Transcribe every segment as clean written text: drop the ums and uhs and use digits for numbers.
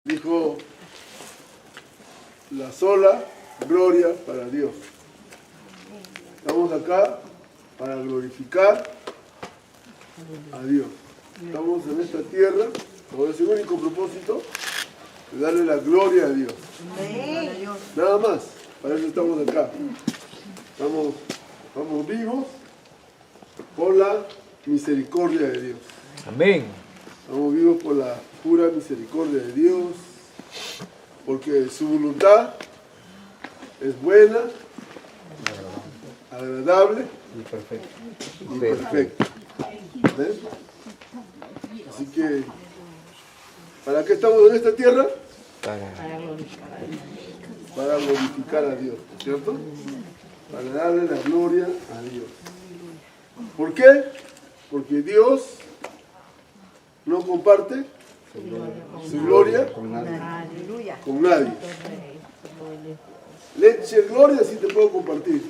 Dijo la sola gloria para Dios. Estamos acá para glorificar a Dios. Estamos en esta tierra con ese único propósito de darle la gloria a Dios. Nada más, para eso estamos acá. Estamos vivos por la misericordia de Dios. Amén. Estamos vivos por la pura misericordia de Dios, porque su voluntad es buena, agradable y perfecta. ¿Ves? Así que, ¿para qué estamos en esta tierra? Para glorificar a Dios, ¿cierto? Para darle la gloria a Dios. ¿Por qué? Porque Dios no comparte su gloria con nadie. Leche gloria sí te puedo compartir.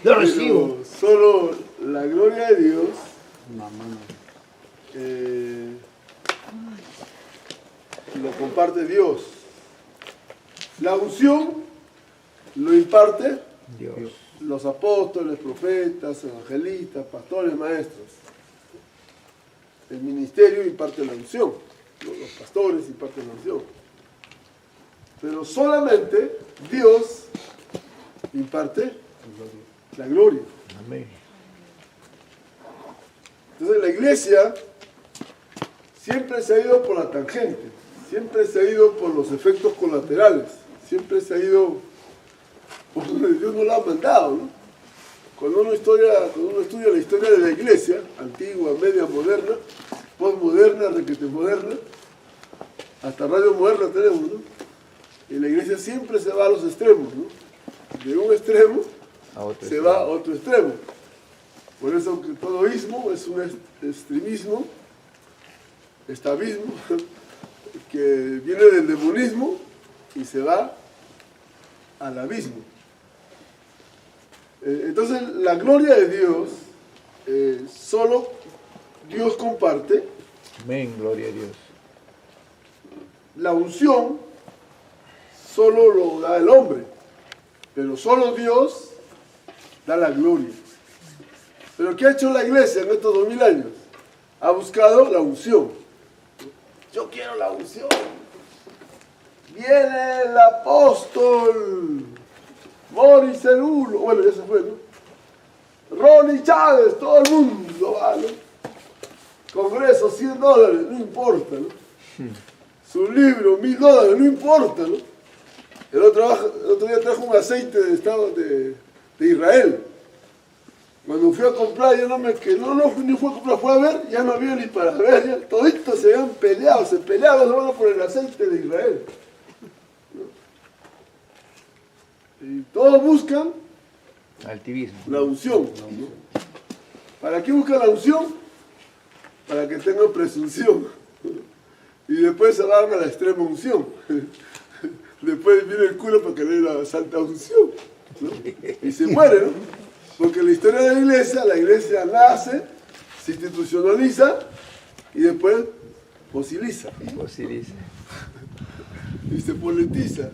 Lo recibo. Pero solo la gloria de Dios lo comparte Dios. La unción lo imparte Dios. los apóstoles, profetas, evangelistas, pastores, maestros. El ministerio imparte la unción, los pastores imparten la unción. Pero solamente Dios imparte la gloria. Amén. Entonces la iglesia siempre se ha ido por la tangente, siempre se ha ido por los efectos colaterales, siempre se ha ido por donde Dios no la ha mandado, ¿no? Cuando uno estudia la historia de la iglesia, antigua, media, moderna, postmoderna, requete moderna, hasta radio moderna tenemos, ¿no? Y la iglesia siempre se va a los extremos, ¿no? De un extremo se va a otro extremo. Por eso que todo ismo es un extremismo, estavismo, que viene del demonismo y se va al abismo. Entonces la gloria de Dios solo Dios comparte. Amén, gloria a Dios. La unción solo lo da el hombre, pero solo Dios da la gloria. Pero ¿qué ha hecho la iglesia en estos 2000 años? Ha buscado la unción. Yo quiero la unción. Viene el apóstol Moris Cerulo, bueno, ya se fue, ¿no? Ronnie Chávez, todo el mundo va, ¿no? Congreso, $100, no importa, ¿no? Su libro, $1000, no importa, ¿no? El otro día trajo un aceite de Estado de Israel. Cuando fui a comprar, ya ni fue a comprar, fue a ver, ya no había ni para ver, ya toditos se habían peleado, se peleaban hermano por el aceite de Israel. Y todos buscan Altivismo. la unción. ¿No? ¿Para qué buscan la unción? Para que tengan presunción. Y después se van a la extrema unción. Después viene el culo para que le dé la santa unción, ¿no? Y se muere, ¿no? Porque la historia de la iglesia nace, se institucionaliza y después fosiliza. Y se politiza.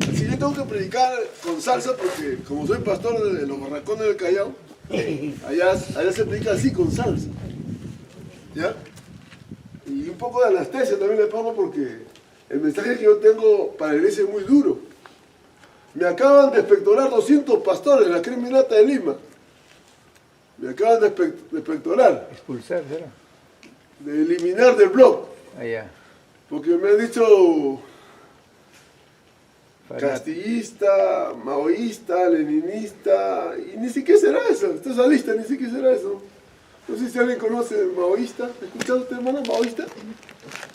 Así yo tengo que predicar con salsa porque como soy pastor de los barracones del Callao, allá se predica así, con salsa. ¿Ya? Y un poco de anestesia también le pongo porque el mensaje que yo tengo para la iglesia es muy duro. Me acaban de expectorar 200 pastores en la criminata de Lima. Me acaban de expectorar. Expulsar, ¿será? De eliminar del blog. Allá. Porque me han dicho castillista, maoísta, leninista, y ni siquiera será eso. Esa lista ni siquiera será eso. No sé si alguien conoce maoísta. ¿Ha escuchado usted, hermano, maoísta?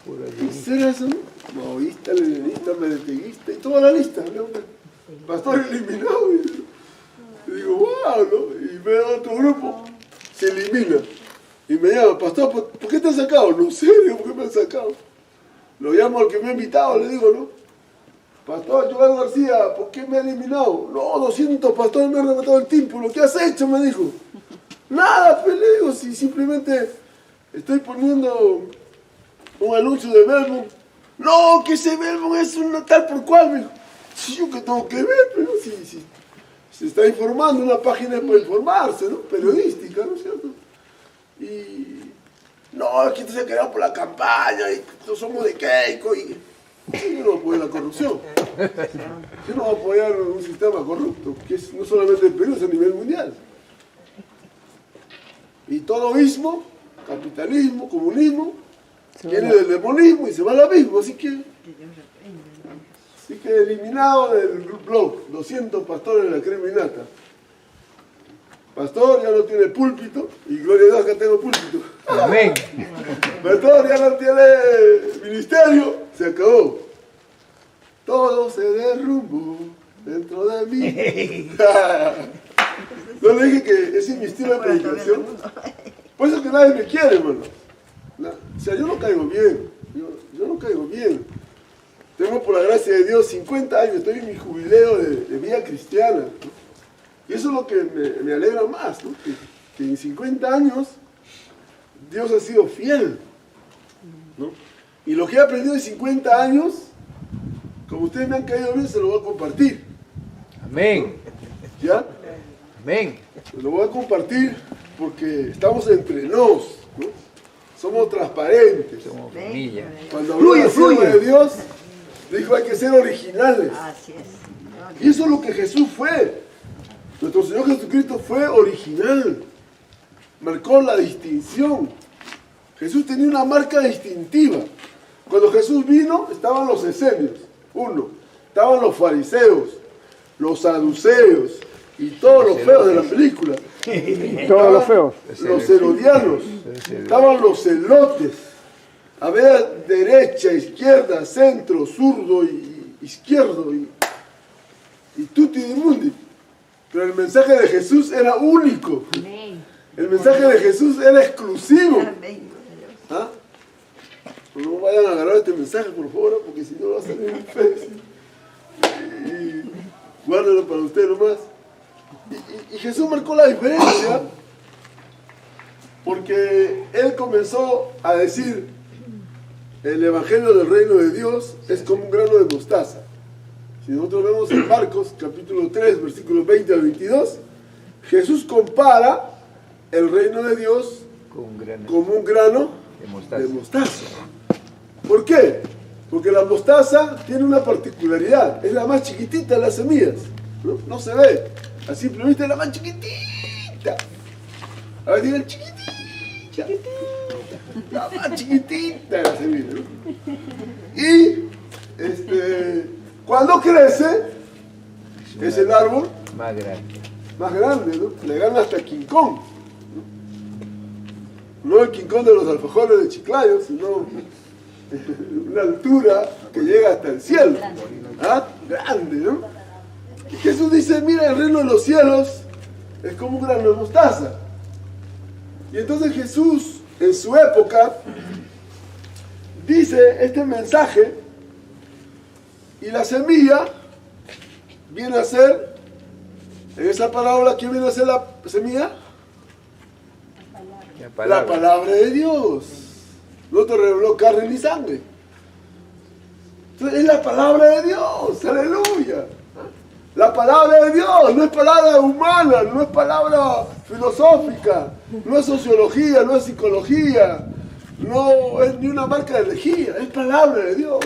¿Qué será eso? Maoísta, leninista, merenteguista y toda la lista, ¿no? Pastor eliminado. Y digo, wow, ¿no? Y me da otro grupo, se elimina. Y me llama, pastor, ¿por qué te han sacado? No sé, digo, ¿por qué me han sacado? Lo llamo al que me ha invitado, le digo, ¿no? Pastor Joel García, ¿por qué me ha eliminado? No, 200 pastores me han rematado el tímpano. ¿Qué has hecho? Me dijo. Nada, pues le digo, si simplemente estoy poniendo un anuncio de Belmont. No, que ese Belmont es una tal por cual, me dijo. Sí, yo que tengo que ver, pero si se está informando, una página para informarse, ¿no? Periodística, ¿no es cierto? Y no, es que se ha quedado por la campaña y no somos de Keiko y yo no apoyo la corrupción. Yo no voy a apoyar un sistema corrupto, que es no solamente en Perú, es a nivel mundial. Y todo ismo, capitalismo, comunismo, viene del demonismo y se va al abismo, así que eliminado del blog, 200 pastores de la criminata. Pastor ya no tiene púlpito, y gloria a Dios que tengo púlpito. Amén. Pastor ya no tiene ministerio, se acabó. Todo se derrumbó dentro de mí. No le dije que ese es mi estilo de predicación. Por eso es que nadie me quiere, hermano. O sea, yo no caigo bien. Yo no caigo bien. Tengo, por la gracia de Dios, 50 años. Estoy en mi jubileo de vida cristiana, ¿no? Y eso es lo que me alegra más, ¿no? Que en 50 años Dios ha sido fiel, ¿no? Y lo que he aprendido en 50 años, como ustedes me han caído bien, se lo voy a compartir. Amén. ¿Ya? Amén. Se lo voy a compartir porque estamos entre nos, ¿no? Somos transparentes. Somos familia. Cuando habló la sierva de Dios, dijo hay que ser originales. Así es. Y eso es lo que Jesús fue. Nuestro Señor Jesucristo fue original. Marcó la distinción. Jesús tenía una marca distintiva. Cuando Jesús vino, estaban los esenios. Uno. Estaban los fariseos, los saduceos y todos los feos de la película. Todos los feos. Los herodianos. Estaban los celotes. Había derecha, izquierda, centro, zurdo y izquierdo y tutti di mundi. Pero el mensaje de Jesús era único. El mensaje de Jesús era exclusivo. ¿Ah? No vayan a agarrar este mensaje, por favor, porque si no va a salir un feo. Y guárdenlo para ustedes nomás. Y Jesús marcó la diferencia porque Él comenzó a decir el Evangelio del Reino de Dios es como un grano de mostaza. Si nosotros vemos en Marcos, capítulo 3, versículos 20 al 22, Jesús compara el reino de Dios como un grano de mostaza. ¿Por qué? Porque la mostaza tiene una particularidad, es la más chiquitita de las semillas, no se ve, a simple vista es la más chiquitita. A ver, digan chiquitita, la más chiquitita de las semillas, ¿no? Y cuando crece, es el árbol más grande, ¿no? Le gana hasta King Kong, ¿no? No el King Kong de los alfajores de Chiclayo, sino una altura que llega hasta el cielo. ¿Ah? Grande, ¿no? Y Jesús dice, mira, el reino de los cielos es como un grano de mostaza. Y entonces Jesús, en su época, dice este mensaje. Y la semilla viene a ser, en esa parábola, ¿quién viene a ser la semilla? La palabra de Dios. No te reveló carne ni sangre. Entonces es la palabra de Dios, aleluya. La palabra de Dios, no es palabra humana, no es palabra filosófica, no es sociología, no es psicología, no es ni una marca de herejía, es palabra de Dios.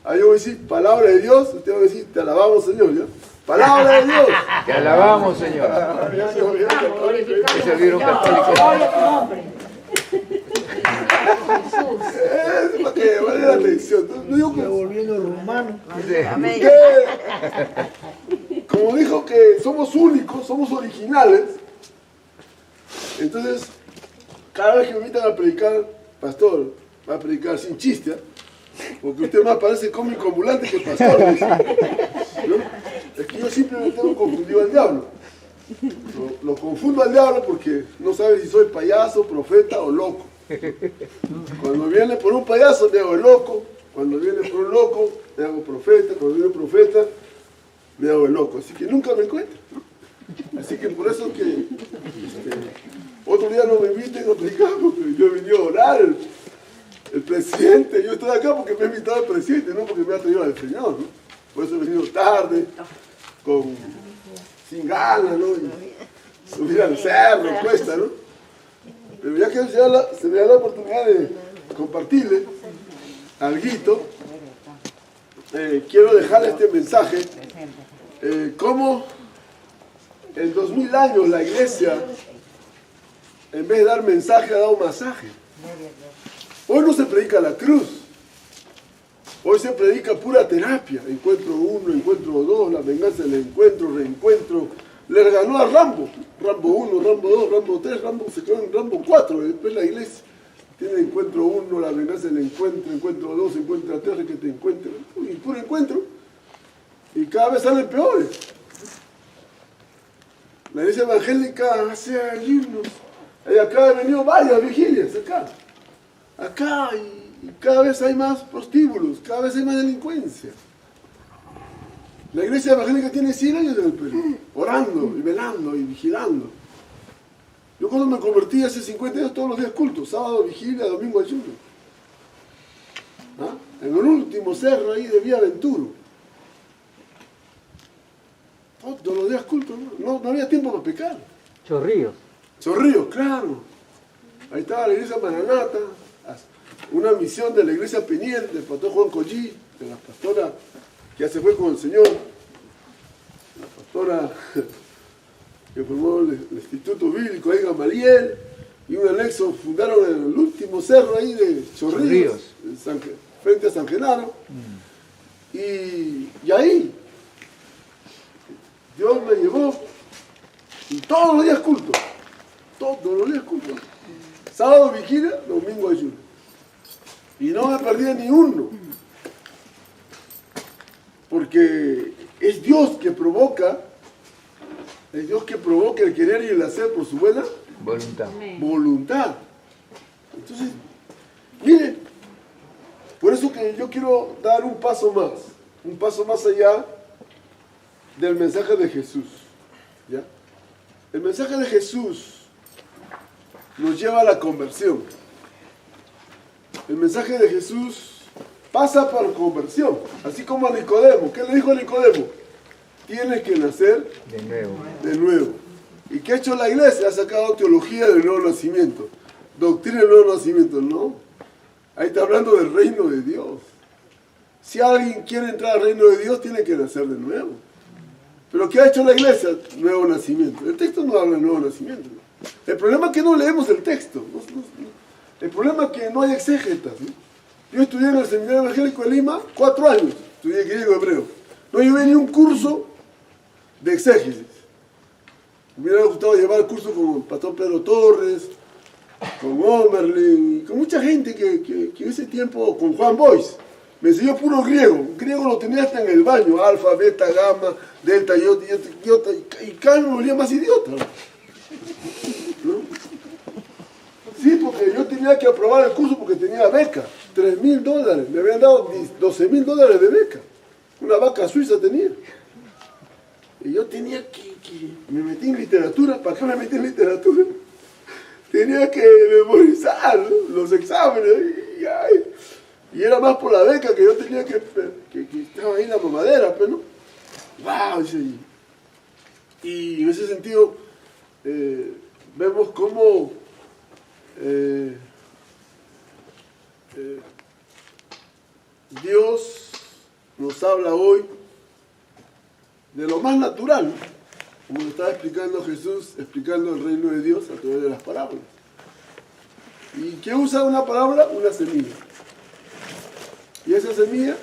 Ahí yo voy a decir, palabra de Dios, usted va a decir, te alabamos, Señor, ¿ya? Palabra de Dios. Te alabamos, Señor. Es el libro católico. Es para que vale la atención. No digo que Volviendo rumano. como dijo que somos únicos, somos originales, entonces cada vez que me invitan a predicar, pastor, va a predicar sin chiste, porque usted más parece cómico ambulante que pastor, ¿no? Es que yo simplemente tengo confundido al diablo. Lo confundo al diablo porque no sabe si soy payaso, profeta o loco. Cuando viene por un payaso me hago el loco, cuando viene por un loco me hago profeta, cuando viene un profeta me hago el loco, así que nunca me encuentro, ¿no? Así que por eso que otro día no me inviten a predicar porque yo he venido a orar. el presidente, yo estoy acá porque me ha invitado el presidente, no porque me ha traído al Señor, ¿no? Por eso he venido tarde, sin ganas, ¿no? Y subir al cerro, cuesta, ¿no? Pero ya que se me da la oportunidad de compartirle alguito, quiero dejarle este mensaje, cómo en 2000 años la iglesia, en vez de dar mensaje, ha dado masaje. Hoy no se predica la cruz, hoy se predica pura terapia, encuentro 1, encuentro 2, la venganza del encuentro, reencuentro. Le ganó a Rambo, Rambo 1, Rambo 2, Rambo 3, se quedó en Rambo 4, después la iglesia tiene encuentro 1, la venganza del encuentro, encuentro 2, encuentro 3, que te encuentro, y puro encuentro, y cada vez salen peores. La iglesia evangélica hace himnos, y acá han venido varias vigilias, acá, y cada vez hay más prostíbulos, cada vez hay más delincuencia. La iglesia evangélica tiene 100 años en el Perú, orando y velando y vigilando. Yo cuando me convertí hace 50 años, todos los días cultos, sábado vigilia, domingo ayuno. ¿Ah? En el último cerro ahí de Vía Venturo. Todos los días cultos, no había tiempo para pecar. Chorrillos. Chorrillos, claro. Ahí estaba la iglesia Maranata, una misión de la iglesia Peniel, del pastor Juan Collí, de la pastora que ya se fue con el Señor, la pastora que formó el Instituto Bíblico ahí, Gamaliel, y un anexo fundaron en el último cerro ahí de Chorrillos, frente a San Genaro. Y ahí Dios me llevó, y todos los días culto, sábado vigilia, domingo ayuno, y no me perdía ni uno, porque es Dios que provoca el querer y el hacer por su buena voluntad. Entonces, miren, por eso que yo quiero dar un paso más allá del mensaje de Jesús, ¿ya? El mensaje de Jesús nos lleva a la conversión. El mensaje de Jesús pasa por conversión, así como a Nicodemo. ¿Qué le dijo a Nicodemo? Tienes que nacer de nuevo. ¿Y qué ha hecho la iglesia? Ha sacado teología del nuevo nacimiento, doctrina del nuevo nacimiento. No, ahí está hablando del reino de Dios. Si alguien quiere entrar al reino de Dios, tiene que nacer de nuevo. ¿Pero qué ha hecho la iglesia? Nuevo nacimiento. El texto no habla de nuevo nacimiento. El problema es que no leemos el texto. El problema es que no hay exégetas, ¿no? Yo estudié en el Seminario Evangélico de Lima 4 años, estudié griego y hebreo. No llevé ni un curso de exégesis. Me hubiera gustado llevar cursos con el pastor Pedro Torres, con Omerlin, con mucha gente que en ese tiempo, con Juan Boyce, me enseñó puro griego. Griego lo tenía hasta en el baño, alfa, beta, gamma, delta, iota, y cada uno volvía más idiota, ¿no? Sí, porque yo tenía que aprobar el curso porque tenía beca, $3,000, me habían dado $12,000 de beca, una vaca suiza tenía. Y yo tenía me metí en literatura. ¿Para qué me metí en literatura? Tenía que memorizar, ¿no?, los exámenes, y era más por la beca que yo tenía que estaba ahí la mamadera, pero no. ¡Wow! Y en ese sentido, vemos cómo Dios nos habla hoy de lo más natural, como lo estaba explicando Jesús, explicando el reino de Dios a través de las parábolas. ¿Y qué usa una parábola? Una semilla. ¿Y esa semilla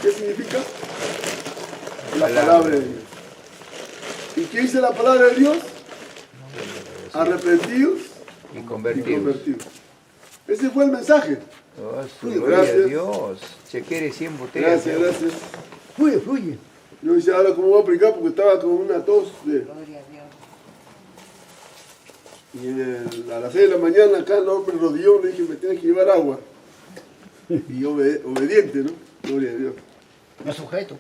qué significa? La palabra de Dios. ¿Y qué dice la palabra de Dios? Arrepentidos y convertidos. Ese fue el mensaje. Gloria a Dios. Se quiere 100 botellas. Gracias. Fluye. Yo decía, ahora cómo voy a aplicar porque estaba con una tos. Gloria a Dios. Y a las 6 de la mañana acá el hombre rodilló, le dije, me tienes que llevar agua. Y obediente, ¿no? Gloria a Dios. No sujeto.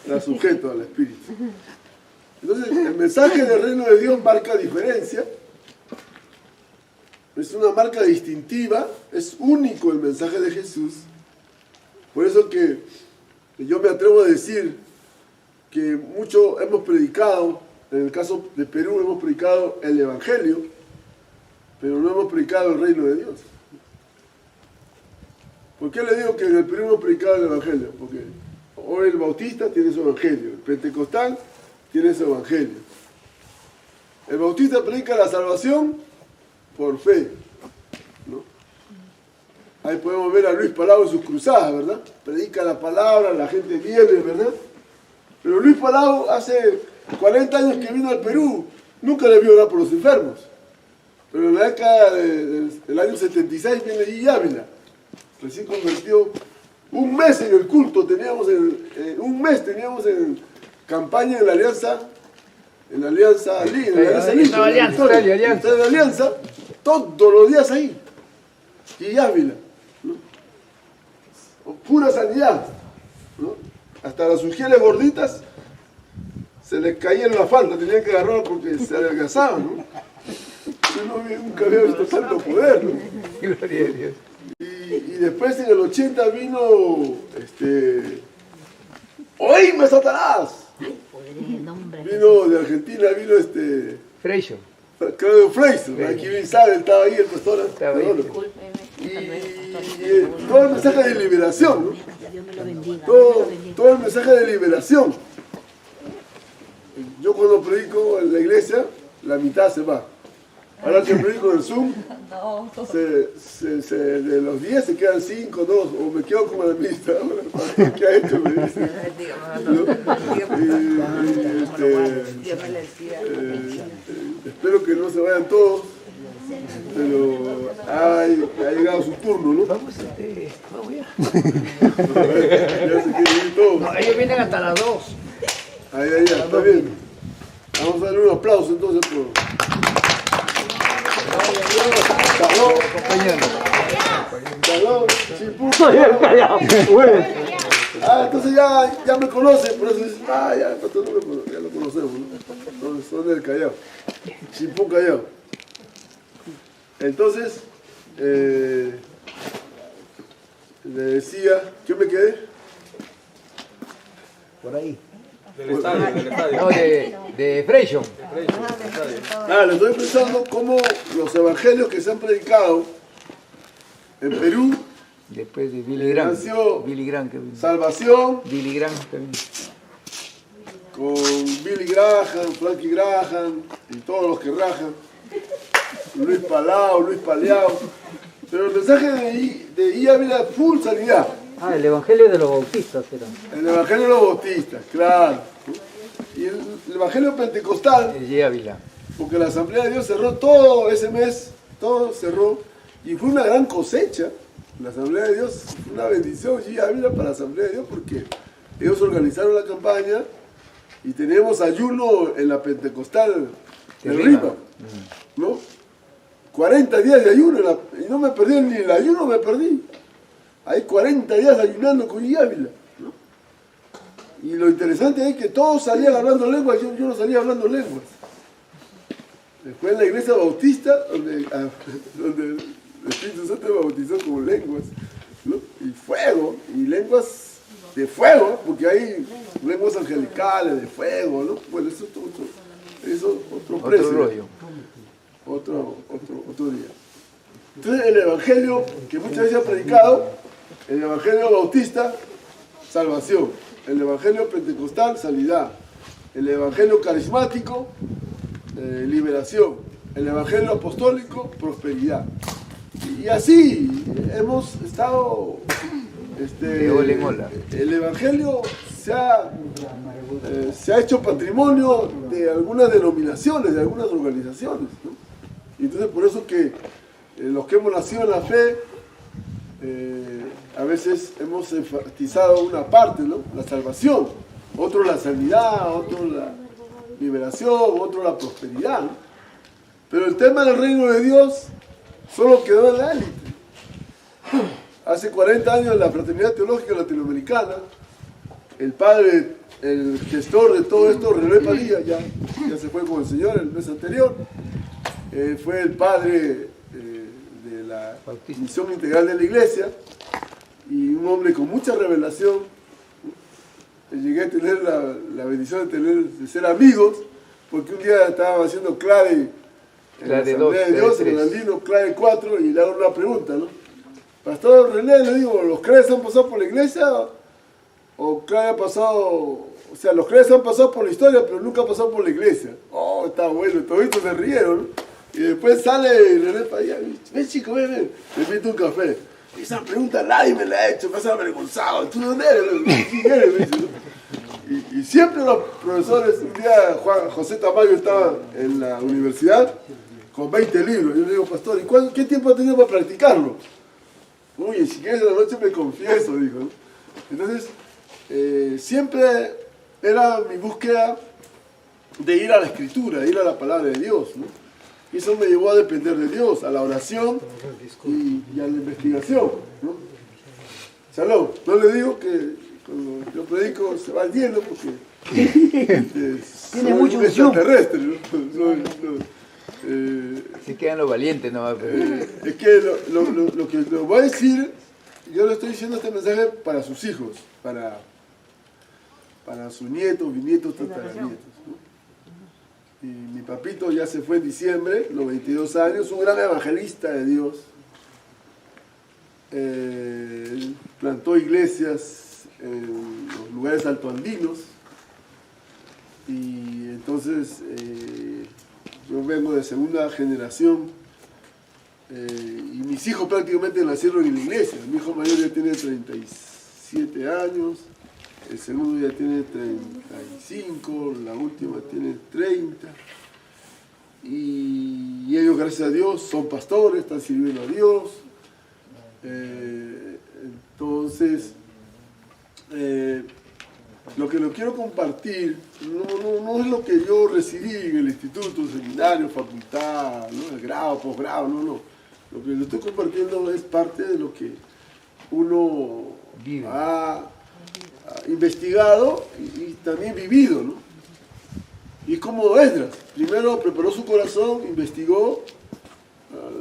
Está sujeto al Espíritu. Entonces, el mensaje del reino de Dios marca diferencia Es una marca distintiva, es único el mensaje de Jesús. Por eso que yo me atrevo a decir que mucho hemos predicado, en el caso de Perú hemos predicado el Evangelio, pero no hemos predicado el reino de Dios. ¿Por qué le digo que en el Perú hemos predicado el Evangelio? Porque hoy el bautista tiene su Evangelio, el pentecostal tiene su Evangelio. El bautista predica la salvación por fe, ¿no? Ahí podemos ver a Luis Palau en sus cruzadas, ¿verdad? Predica la palabra, la gente viene, ¿verdad? Pero Luis Palau hace 40 años que vino al Perú, nunca le vio orar por los enfermos. Pero en la década del año 76 viene Gigi Ávila, recién convirtió. Un mes en el culto teníamos, en campaña en la Alianza todos los días ahí. Gigi Ávila, ¿no? Pura sanidad, ¿no? Hasta las ujieres gorditas se les caía en la falda, tenían que agarrar porque se adelgazaban, ¿no? Yo nunca había visto tanto poder, ¿no? Gloria a Dios. Y después en el 80 vino ¡Oíme, Satanás! Vino de Argentina, Freixo. Claudio Freixo, aquí bien sabe, estaba ahí el pastor. Estaba ahí. Y todo el mensaje de liberación, ¿no? Todo el mensaje de liberación. Yo cuando predico en la iglesia, la mitad se va. Ahora que predico en el Zoom, de los 10 se quedan 5, 2, o me quedo como administrador. ¿Qué ha hecho? Me dice. Espero que no se vayan todos, pero ha llegado su turno, ¿no? Vamos ya. Ya se quieren ir todos. No, ellos vienen hasta las 2. Ahí, está bien. Vamos a darle un aplauso entonces por... Salón, Chipú. Entonces ya me conocen, por eso dicen, ya el pastor no me conoce, ya lo conocemos, ¿no? Son del Callao, Chipú Callao. Entonces, le decía, ¿qué me quedé? Por ahí. Del estadio. No, de Freixo. Le estoy pensando cómo los evangelios que se han predicado en Perú, Después de Billy Graham. nació Billy Graham que vino. Salvación, Billy Graham que vino. con Billy Graham, Frankie Graham y todos los que rajan, Luis Palau, Luis Paleao, pero el mensaje de Gigi Ávila es full sanidad. El evangelio de los bautistas era. El evangelio de los bautistas, claro. Y el evangelio pentecostal, Gigi Ávila. porque la Asamblea de Dios cerró todo ese mes, todo cerró, y fue una gran cosecha. La Asamblea de Dios fue una bendición, Gigi Ávila, para la Asamblea de Dios, porque ellos organizaron la campaña y teníamos ayuno en la Pentecostal de Rima, ¿no? 40 días de ayuno, y no me perdí ni el ayuno, me perdí. Hay 40 días ayunando con Gigi Ávila, ¿no? Y lo interesante es que todos salían hablando lenguas, yo no salía hablando lenguas. Después en la iglesia bautista, donde el Espíritu Santo me bautizó con lenguas, ¿no? Y fuego, y lenguas de fuego, porque hay lenguas angelicales de fuego, ¿no? Bueno, eso es otro precio. Otro rollo. Otro día. Entonces el evangelio que muchas veces ha predicado, el evangelio bautista, salvación. El evangelio pentecostal, sanidad. El evangelio carismático, liberación. El evangelio apostólico, prosperidad. Y así hemos estado. De ola en ola. El evangelio se ha hecho patrimonio de algunas denominaciones, de algunas organizaciones, ¿no? Y entonces por eso que los que hemos nacido en la fe, a veces hemos enfatizado una parte, ¿no? La salvación, otro la sanidad, otro la liberación, otro la prosperidad, ¿no? Pero el tema del reino de Dios solo quedó en la élite. Hace 40 años en la Fraternidad Teológica Latinoamericana, el padre, el gestor de todo esto, René Padilla, ya se fue con el Señor el mes anterior, fue el padre misión integral de la iglesia, y un hombre con mucha revelación. Llegué a tener la bendición de ser amigos, porque un día estaba haciendo clave en la Asamblea de Dios, en el Andino, clave 4, y le hago una pregunta, ¿no? Pastor René, le digo, ¿los claves han pasado por la iglesia? ¿O clave ha pasado, o sea, los claves han pasado por la historia, pero nunca han pasado por la iglesia? Oh, está bueno, toditos se rieron, ¿no? Y después sale René para allá, ven chico, ven, le invito un café. Esa pregunta nadie me la ha hecho, me has avergonzado. ¿Tú de dónde eres? ¿Quién eres? Me dice, ¿no? Y siempre los profesores, un día José Tamayo estaba en la universidad con 20 libros. Yo le digo, pastor, ¿y qué tiempo ha tenido para practicarlo? Uy, si quieres en la noche me confieso, dijo, ¿no? Entonces, siempre era mi búsqueda de ir a la Escritura, ir a la palabra de Dios, ¿no? Y eso me llevó a depender de Dios, a la oración y a la investigación, ¿no? Salud, no le digo que cuando yo predico se va al hielo porque tiene mucho extraterrestre, ¿no? Si quedan los valientes, no va a es que lo que lo voy a decir, yo le estoy diciendo este mensaje para sus hijos, para sus nietos, bisnietos, tataranietos, ¿no? Y mi papito ya se fue en diciembre, los 22 años, un gran evangelista de Dios. Plantó iglesias en los lugares altoandinos. Y entonces yo vengo de segunda generación. Y mis hijos prácticamente nacieron en la iglesia. Mi hijo mayor ya tiene 37 años. El segundo ya tiene 35, la última tiene 30. Y ellos, gracias a Dios, son pastores, están sirviendo a Dios. Entonces, lo que lo quiero compartir no es lo que yo recibí en el instituto, seminario, facultad, ¿no? El grado, posgrado, no. Lo que lo estoy compartiendo es parte de lo que uno ha investigado y también vivido, ¿no? Y como Esdras, primero preparó su corazón, investigó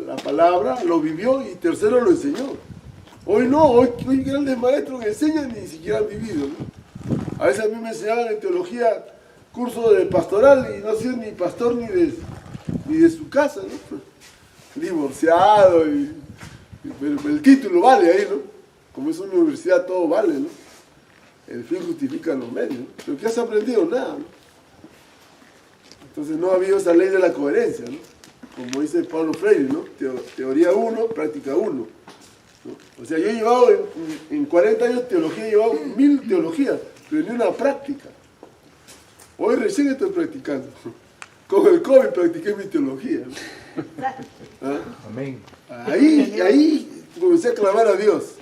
la palabra, lo vivió y tercero lo enseñó. Hoy no, hoy grandes maestros que enseñan ni siquiera han vivido, ¿no? A veces a mí me enseñaban en teología curso de pastoral y no soy ni pastor ni de su casa, ¿no? Divorciado, pero el título vale ahí, ¿no? Como es una universidad todo vale, ¿no? El fin justifica los medios, ¿no? Pero ¿qué has aprendido? Nada, ¿no? Entonces no ha habido esa ley de la coherencia, ¿no? Como dice Pablo Freire, ¿no? Teoría 1, práctica 1, ¿no? O sea, yo he llevado en 40 años teología, he llevado 1000 teologías, pero ni una práctica. Hoy recién estoy practicando. Con el COVID practiqué mi teología, ¿no? ¿Ah? Amén. Ahí comencé a clamar a Dios.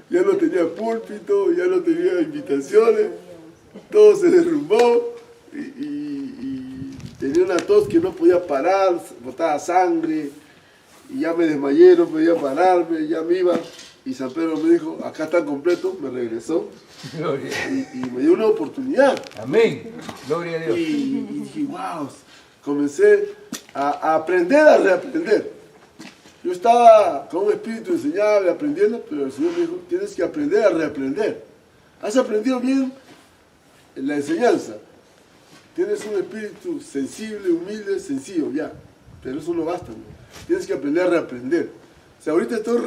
Ya no tenía púlpito, ya no tenía invitaciones, todo se derrumbó y tenía una tos que no podía parar, botaba sangre y ya me desmayé, no podía pararme, ya me iba y San Pedro me dijo, acá está completo, me regresó y me dio una oportunidad. Amén. Gloria a Dios. Y dije, wow, comencé a aprender a reaprender. Yo estaba con un espíritu enseñable, aprendiendo, pero el Señor me dijo, tienes que aprender a reaprender. Has aprendido bien la enseñanza. Tienes un espíritu sensible, humilde, sencillo, ya. Pero eso no basta, ¿no? Tienes que aprender a reaprender. O sea, ahorita estoy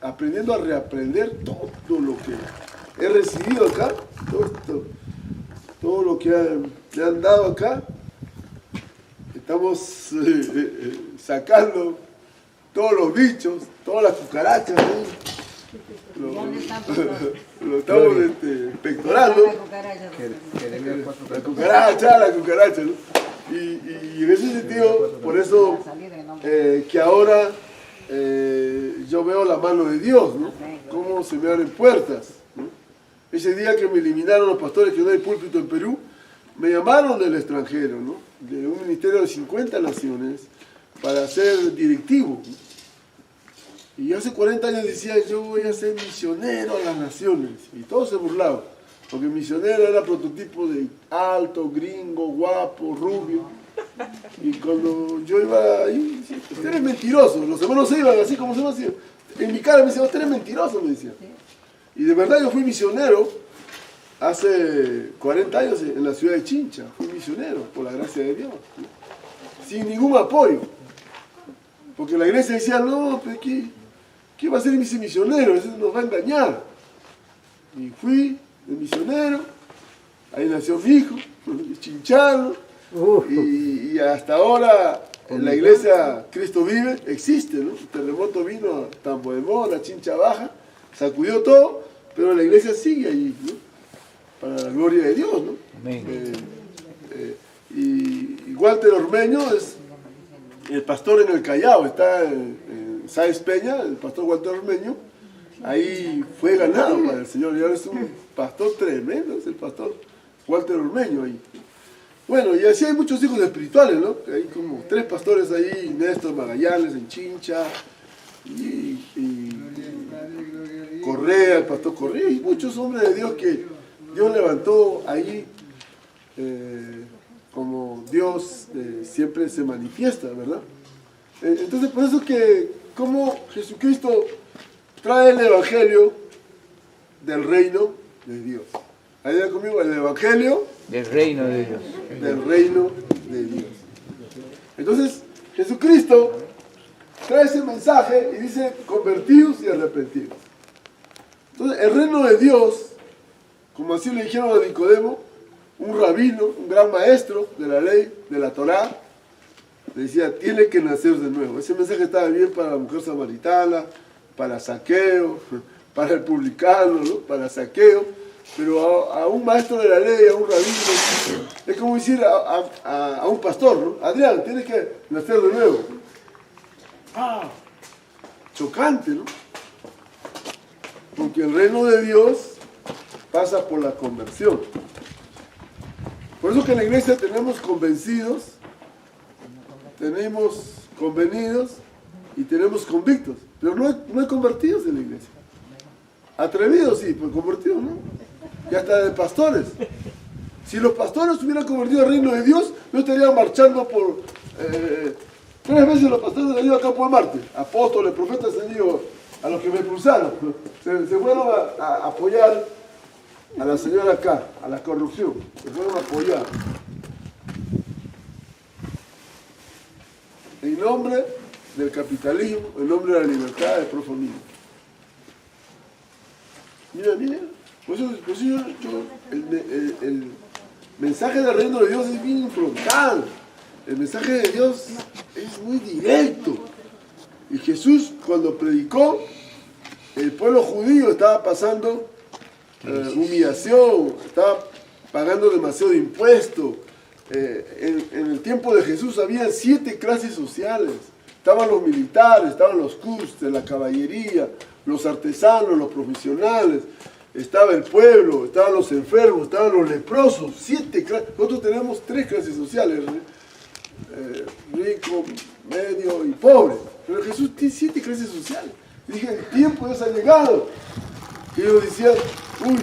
aprendiendo a reaprender todo lo que he recibido acá, todo lo que me han dado acá. Estamos sacando todos los bichos, todas las cucarachas, ¿no? Lo estamos pectorando. La cucaracha, ¿no? Y en ese sentido, por eso que ahora yo veo la mano de Dios, ¿no? Cómo se me abren puertas, ¿no? Ese día que me eliminaron los pastores que no hay púlpito en Perú, me llamaron del extranjero, ¿no? De un ministerio de 50 naciones, para ser directivo. Y hace 40 años decía, yo voy a ser misionero a las naciones. Y todos se burlaban, porque misionero era prototipo de alto, gringo, guapo, rubio. Y cuando yo iba ahí, usted eres mentiroso. Los hermanos se iban así como se iban así. En mi cara me decían, usted eres mentiroso, me decían. Y de verdad yo fui misionero hace 40 años en la ciudad de Chincha. Fui misionero, por la gracia de Dios, ¿no? Sin ningún apoyo. Porque la iglesia decía, no, pero ¿qué va a hacer ese misionero? Eso nos va a engañar. Y fui de misionero, ahí nació mi hijo, chinchano, y hasta ahora la iglesia Cristo Vive existe, ¿no? El terremoto vino a Tambo de Mora, Chincha Baja, sacudió todo, pero la iglesia sigue allí, ¿no? Para la gloria de Dios, ¿no? Y Walter Ormeño es el pastor en el Callao, está en Sáenz Peña, el pastor Walter Ormeño, ahí fue ganado para el Señor, y ahora es un pastor tremendo, es el pastor Walter Ormeño ahí. Bueno, y así hay muchos hijos espirituales, ¿no? Hay como 3 pastores ahí, Néstor Magallanes en Chincha, y Correa, el pastor Correa, y muchos hombres de Dios que Dios levantó ahí, como Dios siempre se manifiesta, ¿verdad? Entonces, por eso es que, como Jesucristo trae el Evangelio del reino de Dios. Ahí va conmigo, el Evangelio del reino de Dios. Del reino de Dios. Entonces, Jesucristo trae ese mensaje y dice, convertidos y arrepentidos. Entonces, el reino de Dios, como así le dijeron a Nicodemo, un rabino, un gran maestro de la ley, de la Torá, le decía, tiene que nacer de nuevo. Ese mensaje estaba bien para la mujer samaritana, para Zaqueo, para el publicano, ¿no? Para Zaqueo, pero a un maestro de la ley, a un rabino, es como decir a un pastor, ¿no? Adrián, tienes que nacer de nuevo. Chocante, ¿no? Porque el reino de Dios pasa por la conversión. Por eso que en la iglesia tenemos convencidos, tenemos convenidos y tenemos convictos, pero no hay convertidos en la iglesia. Atrevidos sí, pues convertidos no. Y hasta de pastores. Si los pastores hubieran convertido al reino de Dios, no estarían marchando por... 3 veces los pastores han ido a Campo de Marte. Apóstoles, profetas han ido a los que me expulsaron. Se fueron a apoyar a la señora acá, a la corrupción. Se fueron a apoyar. En nombre del capitalismo, en nombre de la libertad de profanismo. Mira. Por eso el mensaje del reino de Dios es bien frontal. El mensaje de Dios es muy directo. Y Jesús, cuando predicó, el pueblo judío estaba pasando humillación, estaba pagando demasiado impuesto. En el tiempo de Jesús había 7 clases sociales. Estaban los militares, estaban los custes, la caballería, los artesanos, los profesionales. Estaba el pueblo, estaban los enfermos, estaban los leprosos. 7 clases. Nosotros tenemos 3 clases sociales. Rico, medio y pobre. Pero Jesús tiene 7 clases sociales. Y dije, el tiempo ya se ha llegado. Y ellos decían, uy,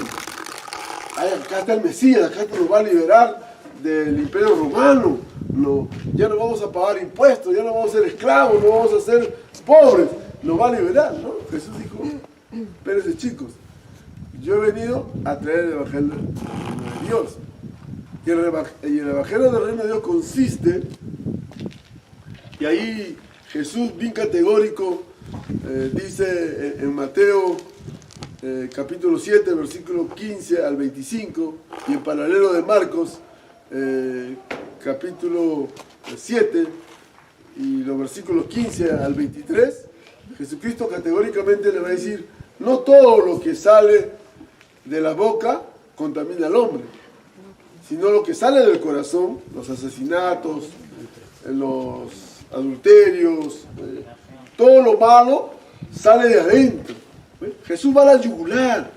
acá está el Mesías, acá nos va a liberar del imperio romano. No, ya no vamos a pagar impuestos, ya no vamos a ser esclavos, no vamos a ser pobres. Nos va a liberar, ¿no? Jesús dijo, espérense chicos, yo he venido a traer el Evangelio de Dios. Y el Evangelio del Reino de Dios consiste, y ahí Jesús bien categórico dice en Mateo capítulo 7, versículo 15 al 25, y en paralelo de Marcos capítulo 7 y los versículos 15 al 23, Jesucristo categóricamente le va a decir, no todo lo que sale de la boca contamina al hombre, sino lo que sale del corazón, los asesinatos, los adulterios, todo lo malo sale de adentro. Jesús va a la yugular.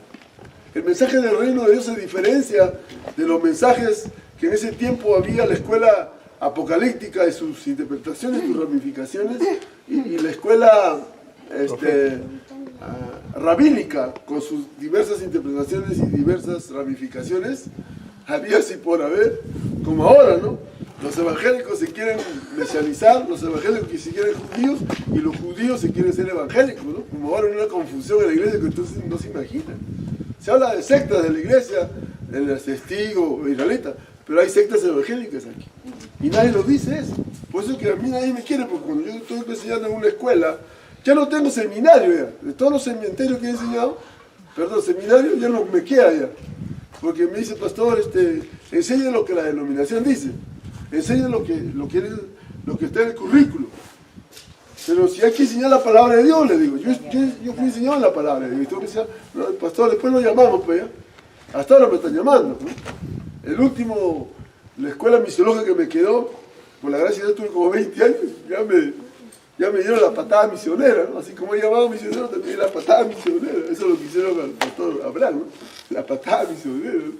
El mensaje del reino de Dios se diferencia de los mensajes que en ese tiempo había la escuela apocalíptica y sus interpretaciones, sus ramificaciones, y la escuela rabínica con sus diversas interpretaciones y diversas ramificaciones. Había así por haber, como ahora, ¿no? Los evangélicos se quieren mesianizar, los evangélicos que se quieren judíos, y los judíos se quieren ser evangélicos, ¿no? Como ahora hay una confusión en la iglesia que entonces no se imagina. Se habla de sectas de la iglesia, el testigo israelita, pero hay sectas evangélicas aquí. Y nadie lo dice eso. Por eso que a mí nadie me quiere, porque cuando yo estoy enseñando en una escuela, ya no tengo seminario ya. De todos los seminarios que he enseñado, seminario ya no me queda ya. Porque me dice, pastor, enseña lo que la denominación dice. Enseña lo que está en el currículo. Pero si hay que enseñar la palabra de Dios, le digo, yo fui enseñado la palabra de Dios. Y tú me decías, no, pastor, después lo llamamos, pues ya. Hasta ahora me están llamando, ¿no? El último, la escuela misiológica que me quedó, por la gracia de Dios tuve como 20 años, ya me dieron la patada misionera, ¿no? Así como he llamado misionero, también la patada misionera. Eso es lo que hicieron al pastor Abraham, ¿no? La patada misionera, ¿no?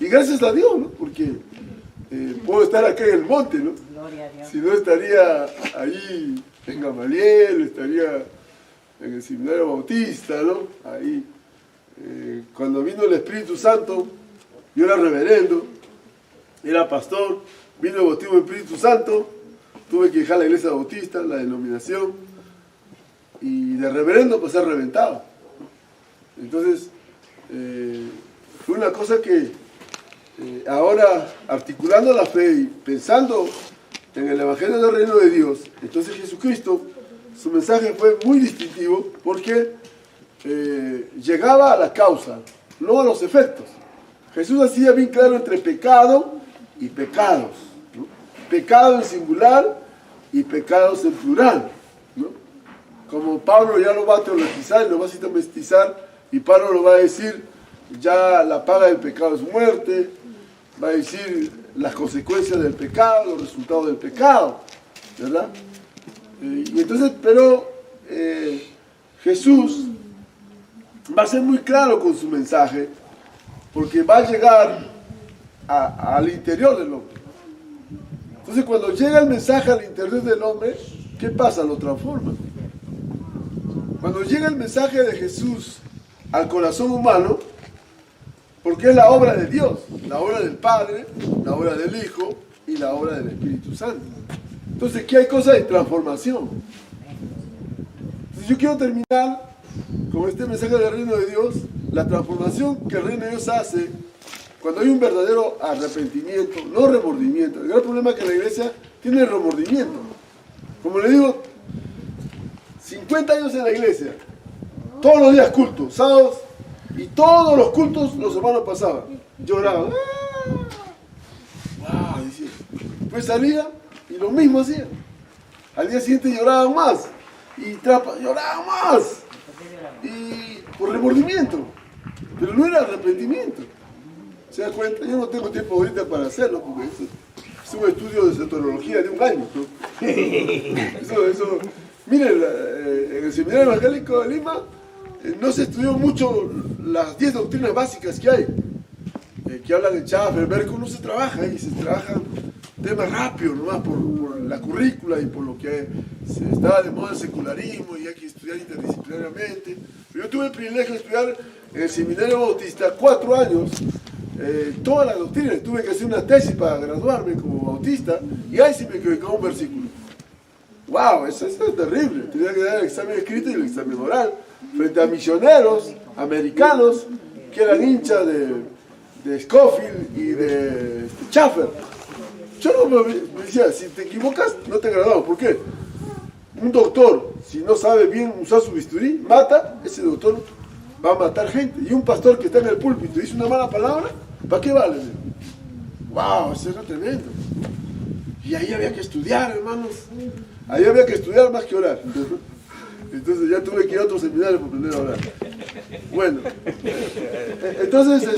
Y gracias a Dios, ¿no? Porque puedo estar acá en el monte, ¿no? Si no, estaría ahí en Gamaliel, estaría en el seminario bautista, ¿no? Ahí, cuando vino el Espíritu Santo, yo era reverendo, era pastor, vino el bautismo del Espíritu Santo, tuve que dejar la iglesia bautista, la denominación, y de reverendo pasé a reventado. Entonces, fue una cosa que ahora, articulando la fe y pensando en el Evangelio del Reino de Dios, entonces Jesucristo, su mensaje fue muy distintivo porque llegaba a la causa, no a los efectos. Jesús hacía bien claro entre pecado y pecados, ¿no? Pecado en singular y pecados en plural, ¿no? Como Pablo ya lo va a teologizar, lo va a sistematizar, y Pablo lo va a decir, ya la paga del pecado es muerte, va a decir las consecuencias del pecado, los resultados del pecado, ¿verdad? Y entonces, pero Jesús va a ser muy claro con su mensaje, porque va a llegar al interior del hombre. Entonces, cuando llega el mensaje al interior del hombre, ¿qué pasa? Lo transforma. Cuando llega el mensaje de Jesús al corazón humano, porque es la obra de Dios, la obra del Padre, la obra del Hijo y la obra del Espíritu Santo. Entonces, aquí hay cosas de transformación. Entonces, yo quiero terminar con este mensaje del reino de Dios, la transformación que el reino de Dios hace cuando hay un verdadero arrepentimiento, no remordimiento. El gran problema es que la iglesia tiene remordimiento. Como le digo, 50 años en la iglesia, todos los días cultos, sábados, y todos los cultos los hermanos pasaban, lloraban. ¡Wow! Decía. Pues salía y lo mismo hacían. Al día siguiente lloraban más, y lloraban más, y por remordimiento, pero no era arrepentimiento. ¿Se da cuenta? Yo no tengo tiempo ahorita para hacerlo, porque es un estudio de soteriología de un año, ¿no? Miren, en el Seminario Evangélico de Lima no se estudió mucho las 10 doctrinas básicas que hay, que hablan de Schaffer, Berco, no se trabaja ahí, se trabajan temas rápidos, nomás por la currícula y por lo que se estaba de moda el secularismo y hay que estudiar interdisciplinariamente. Pero yo tuve el privilegio de estudiar en el Seminario Bautista 4 años, todas las doctrinas. Tuve que hacer una tesis para graduarme como bautista y ahí sí me equivocó un versículo. ¡Wow! Eso es terrible. Tenía que dar el examen escrito y el examen oral frente a misioneros americanos que eran hinchas de Scofield y de Schaffer. Yo no me decía, si te equivocas, no te graduamos. ¿Por qué? Un doctor, si no sabe bien usar su bisturí, mata, ese doctor va a matar gente. Y un pastor que está en el púlpito y dice una mala palabra, ¿para qué vale? ¡Wow! Eso era tremendo. Y ahí había que estudiar, hermanos. Ahí había que estudiar más que orar. Entonces ya tuve que ir a otro seminario para aprender a orar. Bueno, entonces,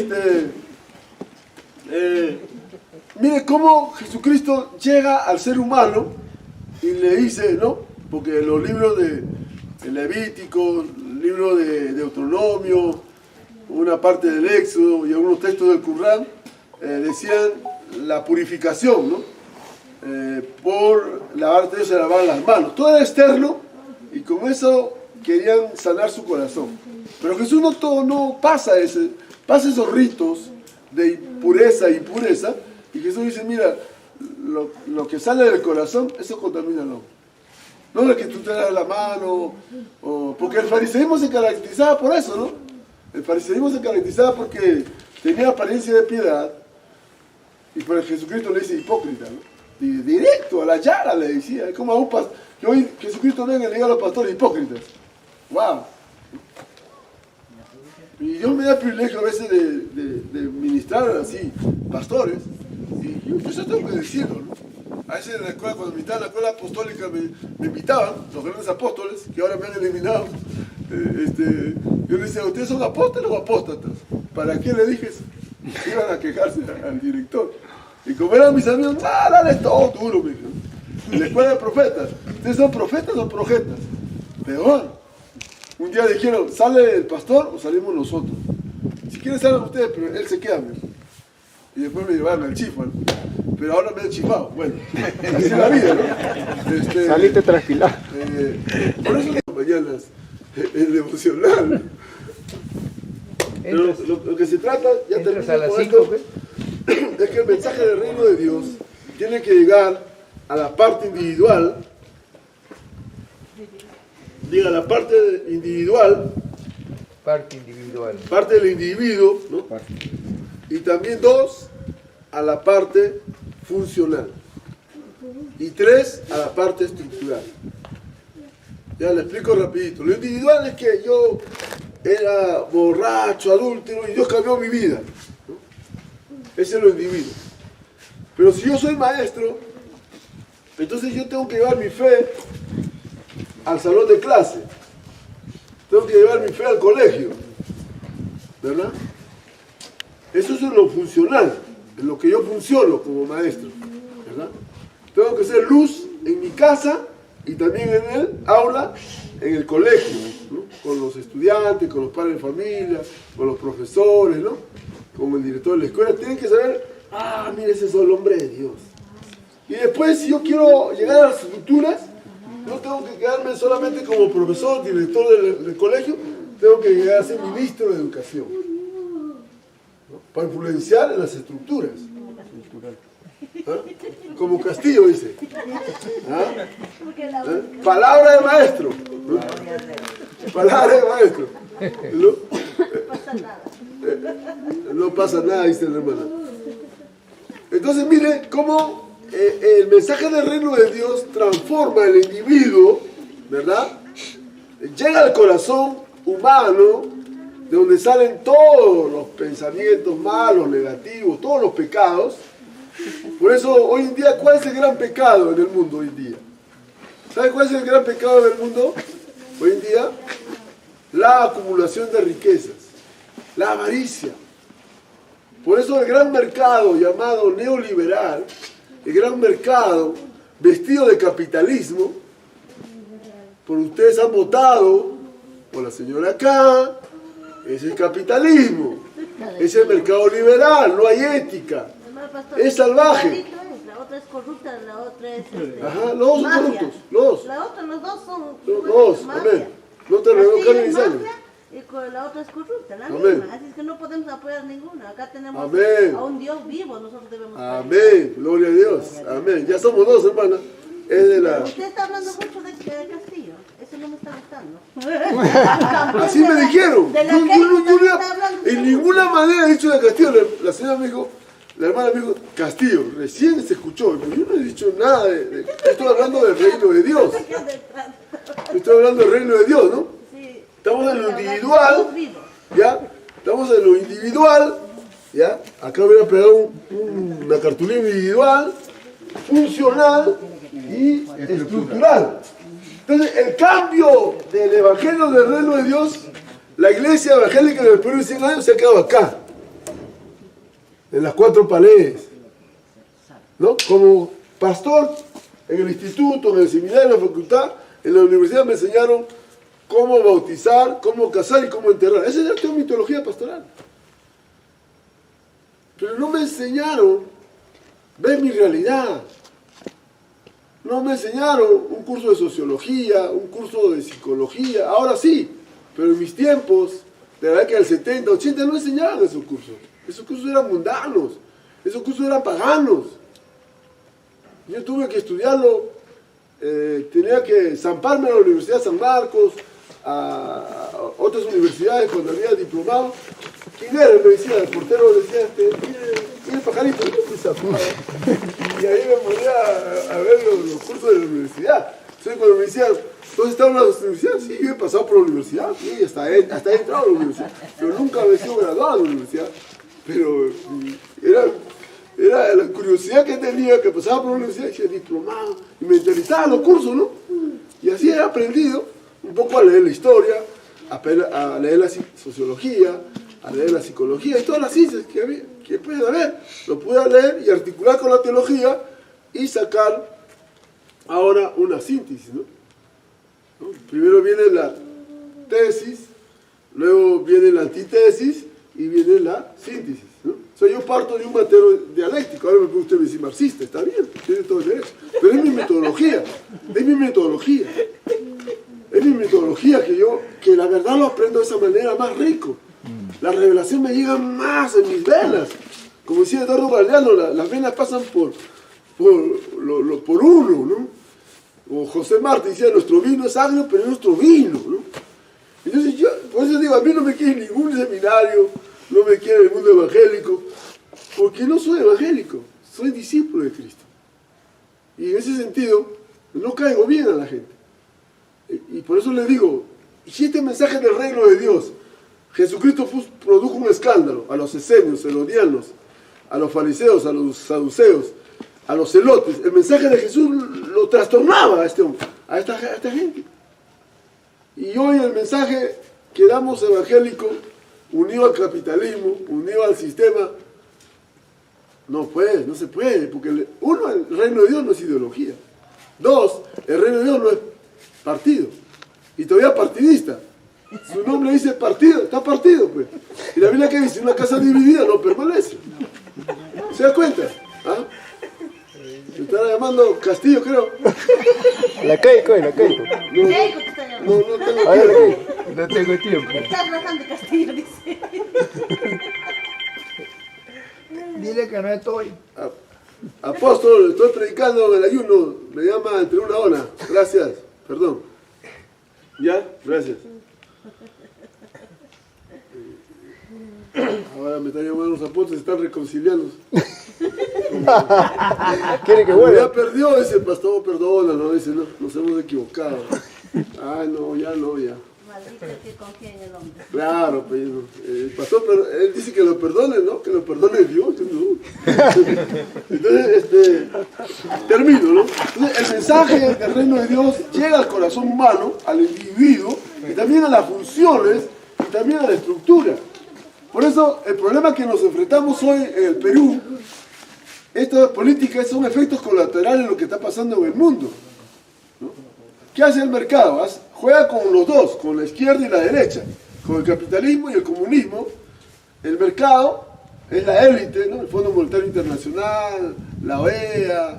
mire cómo Jesucristo llega al ser humano y le dice, ¿no? Porque los libros de Levítico, el libro de Deuteronomio, una parte del Éxodo y algunos textos del Corán decían la purificación, ¿no? Por lavarte y lavar las manos. Todo era externo y con eso querían sanar su corazón. Pero Jesús no pasa esos ritos de pureza y impureza. Y Jesús dice, mira, lo que sale del corazón, eso contamina al hombre. No es que tú te das la mano, porque el fariseísmo se caracterizaba por eso, ¿no? El fariseísmo se caracterizaba porque tenía apariencia de piedad, y por Jesucristo le dice hipócrita, ¿no? Directo, a la llaga le decía. Es como a un pastor, que hoy Jesucristo venga y le diga a los pastores hipócritas. ¡Wow! Y yo me da el privilegio a veces de ministrar así, pastores, y yo eso tengo que decirlo, ¿no? A veces en la escuela, cuando me invitaban a la escuela apostólica, me invitaban, los grandes apóstoles, que ahora me han eliminado. Yo le decía, ¿ustedes son apóstoles o apóstatas? ¿Para qué le dije eso? Iban a quejarse al director. Y como eran mis amigos, dale todo duro, me dijo. En la escuela de profetas, ¿ustedes son profetas o projetas? Peor. Un día dijeron, ¿sale el pastor o salimos nosotros? Si quieren salen ustedes, pero él se queda, me dijo. Y después me llevaron al chifa, ¿no? Pero ahora me he chifado. Bueno, así es la vida, ¿no? Saliste tranquila. Por eso las mañanas, el devocional. Pero lo que se trata, ya Entras termino a las con 5, esto, pues. es que el mensaje del reino de Dios tiene que llegar a la parte individual. Diga, la parte individual. Parte individual. Parte del individuo, ¿no? Y también 2, a la parte funcional. Y 3, a la parte estructural. Ya le explico rapidito. Lo individual es que yo era borracho, adúltero, y Dios cambió mi vida, ¿no? Ese es lo individuo. Pero si yo soy maestro, entonces yo tengo que llevar mi fe al salón de clase. Tengo que llevar mi fe al colegio. ¿Verdad? Eso es en lo funcional, en lo que yo funciono como maestro. ¿Verdad? Tengo que ser luz en mi casa y también en el aula, en el colegio, ¿no? Con los estudiantes, con los padres de familia, con los profesores, ¿no? Con el director de la escuela. Tienen que saber, mire, ese es el hombre de Dios. Y después, si yo quiero llegar a las estructuras, no tengo que quedarme solamente como profesor, director del colegio, tengo que llegar a ser ministro de educación, ¿no? Para influenciar en las estructuras. ¿Ah? Como Castillo dice. ¿Ah? Palabra de maestro, ¿no? Palabra de maestro. No pasa nada, dice la hermana. Entonces mire cómo el mensaje del reino de Dios transforma el individuo, ¿verdad? Llega al corazón humano, de donde salen todos los pensamientos malos, negativos, todos los pecados. Por eso hoy en día, ¿cuál es el gran pecado en el mundo hoy en día? ¿Sabe cuál es el gran pecado del mundo hoy en día? La acumulación de riquezas, la avaricia. Por eso el gran mercado llamado neoliberal, el gran mercado vestido de capitalismo, por ustedes han votado por la señora acá, es el capitalismo, es el mercado liberal, no hay ética, es salvaje. La otra es corrupta, la otra es... Ajá, los dos son corruptos, los dos son... dos, amén. No te revocan carne ni sangre. Y la otra es corrupta, la Amén. misma. Así es que no podemos apoyar ninguna. Acá tenemos Amén. a un Dios vivo, nosotros debemos... Amén, gloria a Dios, amén. Ya somos dos, hermana. Es de la... Usted está hablando mucho de Castillo, eso no me está gustando. Así me dijeron. De la Yo que está hablando en ninguna manera he dicho de Castillo. La señora me dijo, la hermana me dijo, Castillo, recién se escuchó. Yo no he dicho nada estoy hablando del reino de Dios. Estoy hablando del reino de Dios, ¿no? Sí. Estamos en lo individual, ¿ya? Estamos en lo individual, ¿ya? Acá voy a pegar una cartulina individual, funcional y estructural. Entonces, el cambio del evangelio del reino de Dios, la iglesia evangélica del Perú de 100 años se ha quedado acá, en las 4 paredes, ¿no? Como pastor, en el instituto, en el seminario, en la facultad, en la universidad me enseñaron cómo bautizar, cómo casar y cómo enterrar. Esa es la teomitología pastoral. Pero no me enseñaron ver mi realidad. No me enseñaron un curso de sociología, un curso de psicología. Ahora sí, pero en mis tiempos, de la década del 70, 80, no enseñaban esos cursos. Esos cursos eran mundanos. Esos cursos eran paganos. Yo tuve que estudiarlo, tenía que zamparme a la Universidad de San Marcos, a otras universidades cuando había diplomado. ¿Quién era? Me decía, el portero decía, ¿quién es pajarito? Y ahí me ponía a ver los cursos de la universidad. Entonces cuando me decían, ¿dónde estaban las universidades? Sí, yo he pasado por la universidad, sí, hasta he entrado a la universidad, pero nunca había sido graduado de la universidad. Pero era la curiosidad que tenía, que pasaba por la universidad, y decía, diplomado, y me interesaban los cursos, ¿no? Y así he aprendido un poco a leer la historia, a leer la sociología, a leer la psicología y todas las ciencias que pueden haber. Lo pude leer y articular con la teología y sacar ahora una síntesis, ¿no? Primero viene la tesis, luego viene la antítesis y viene la síntesis, ¿no? O sea, yo parto de un material dialéctico. Ahora me puede usted decir marxista, está bien, tiene todo el derecho, pero es mi metodología, que la verdad lo aprendo de esa manera más rico. La revelación me llega más en mis venas. Como decía Eduardo Galeano, las venas pasan por uno, ¿no? O José Martí decía, nuestro vino es agrio, pero es nuestro vino, ¿no? Entonces yo, por eso digo, a mí no me quiere ningún seminario, no me quiere el mundo evangélico, porque no soy evangélico, soy discípulo de Cristo. Y en ese sentido, no caigo bien a la gente. Y por eso le digo, si este mensaje del reino de Dios, Jesucristo produjo un escándalo a los esenios, herodianos, a los fariseos, a los saduceos, a los celotes. El mensaje de Jesús lo trastornaba a esta gente. Y hoy el mensaje que damos evangélico, unido al capitalismo, unido al sistema, no se puede, porque uno, el reino de Dios no es ideología. Dos, el reino de Dios no es partido, y todavía partidista. Su nombre dice partido, está partido, pues. Y la Biblia que dice, una casa dividida no permanece. ¿Se da cuenta? ¿Ah? Me están llamando Castillo, creo. La Keiko. Keiko te está llamando. No tengo tiempo. Está tratando de Castillo, dice. Dile que no estoy. Apóstol, estoy predicando en el ayuno. Me llama entre una hora. Gracias. Perdón. ¿Ya? Gracias. Ahora me están llamando los apóstoles, están reconciliando. ¿Quiere que Como vuelva? ya perdió ese pastor, perdona, ¿no? Dice, no, nos hemos equivocado. Ay, no, ya. Maldito el que confía en el hombre. Claro, pues, no. El pastor, él dice que lo perdone, ¿no? Que lo perdone Dios, ¿no? Entonces, termino, ¿no? Entonces, el mensaje del reino de Dios llega al corazón humano, al individuo, y también a las funciones, y también a la estructura. Por eso, el problema que nos enfrentamos hoy en el Perú, estas políticas son efectos colaterales de lo que está pasando en el mundo, ¿no? ¿Qué hace el mercado? Juega con los dos, con la izquierda y la derecha, con el capitalismo y el comunismo. El mercado es la élite, ¿no? El Fondo Monetario Internacional, la OEA,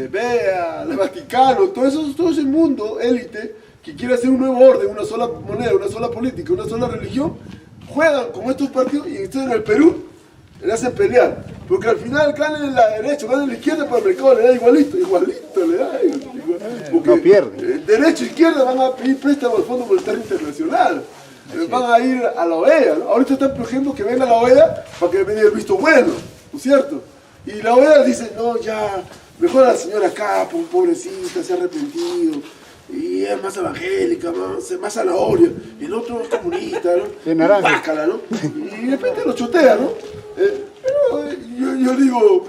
BEA, el Vaticano, todo ese mundo élite que quiere hacer un nuevo orden, una sola moneda, una sola política, una sola religión, juegan con estos partidos y entonces en el Perú le hacen pelear, porque al final ganan la derecha, ganan la izquierda, pero el mercado le da igualito le da porque no pierde. Derecha e izquierda van a pedir préstamo al Fondo Monetario Internacional, van a ir a la OEA, ¿no? Ahorita están pidiendo que venga la OEA para que venga el visto bueno, ¿no es cierto? Y la OEA dice, no, ya, mejor a la señora acá, pobrecita, se ha arrepentido, y es más evangélica, más zanahoria, y el otro es comunista, ¿no? Es naranja. Bácala, ¿no? Y de repente lo chotea, ¿no? Pero yo digo,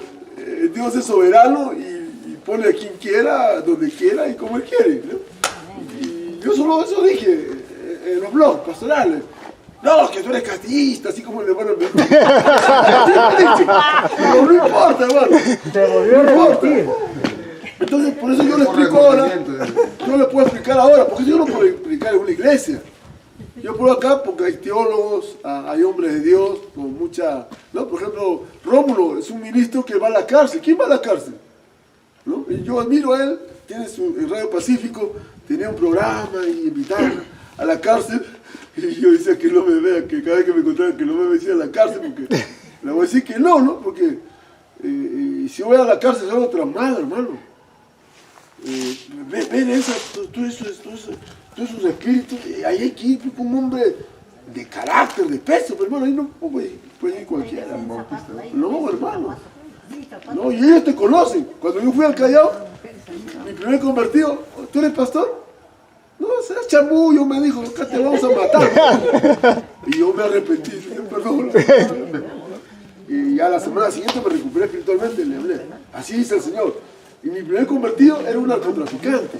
Dios es soberano y pone a quien quiera, donde quiera y como él quiere, ¿no? Y yo solo eso dije en los blogs pastorales. No, que tú eres castillista, así como el hermano. No, no importa, hermano. No importa. Entonces, por eso yo le explico ahora. Yo le puedo explicar ahora, porque yo no puedo explicar en una iglesia. Yo por acá porque hay teólogos, hay hombres de Dios con mucha... ¿no? Por ejemplo, Rómulo es un ministro que va a la cárcel. ¿Quién va a la cárcel? ¿No? Y yo admiro a él, tiene en Radio Pacífico, tenía un programa y invitaba a la cárcel. Y yo decía que no me vea, que cada vez que me encontraba que no me decía a la cárcel, porque le voy a decir que no, ¿no? Porque Y si voy a la cárcel salgo traumado, hermano. Ven todos esos espíritus, ahí hay que ir como un hombre de carácter, de peso, pero hermano, ahí no puede ir cualquiera. No, hermano. No, y ellos te conocen. Cuando yo fui al Callao, mi primer convertido, ¿tú eres pastor? No, serás chamullo, me dijo, acá te vamos a matar. Y yo me arrepentí, dije, perdón. Y ya la semana siguiente me recuperé espiritualmente y le hablé. Así dice el Señor. Y mi primer convertido era un narcotraficante.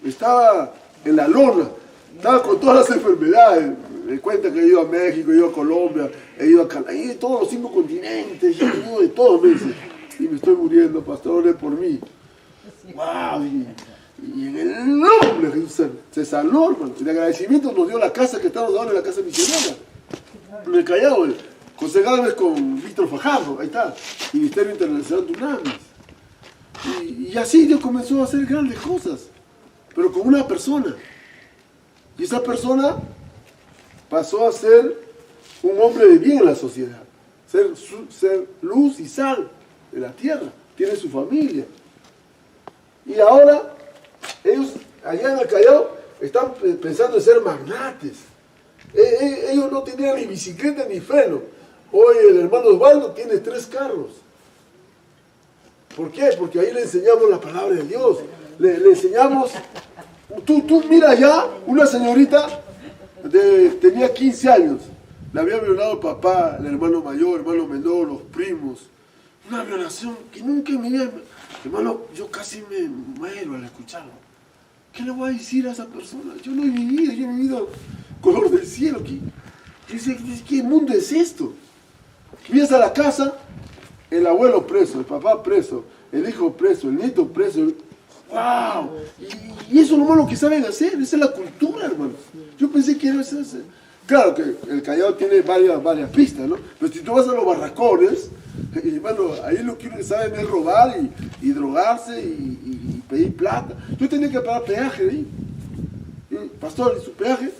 Estaba en la lona, estaba con todas las enfermedades. Me cuenta que he ido a México, he ido a Colombia, he ido a Canadá, he ido a todos los 5 continentes, he ido de todos meses. Y me estoy muriendo, pastor, ore por mí. ¡Wow! Y en el nombre de Jesús se sanó, hermano. En agradecimiento nos dio la casa que estamos ahora en la casa misionera. En el Callao, José Gálvez con Víctor Fajardo, ahí está. Ministerio Internacional de Unamis. Y así Dios comenzó a hacer grandes cosas, pero con una persona. Y esa persona pasó a ser un hombre de bien en la sociedad, ser luz y sal de la tierra, tiene su familia. Y ahora ellos allá en el Callao están pensando en ser magnates. Ellos no tenían ni bicicleta ni freno. Hoy el hermano Osvaldo tiene 3 carros. ¿Por qué? Porque ahí le enseñamos la palabra de Dios. Le enseñamos. Tú mira ya, una señorita tenía 15 años. Le había violado el papá, el hermano mayor, el hermano menor, los primos. Una violación que nunca en mi vida. Hermano, yo casi me muero al escucharlo. ¿Qué le voy a decir a esa persona? Yo no he vivido, yo he vivido color del cielo. ¿Qué mundo es esto? Vienes a la casa, el abuelo preso, el papá preso, el hijo preso, el nieto preso. ¡Wow! Y eso es lo malo que saben hacer, esa es la cultura, hermanos. Yo pensé que era eso. Claro que el Callao tiene varias pistas, ¿no? Pero si tú vas a los barracones, hermano, ahí lo que saben es robar y drogarse y pedir plata. Yo tenía que pagar peaje ahí. Pastor, ¿y su peaje?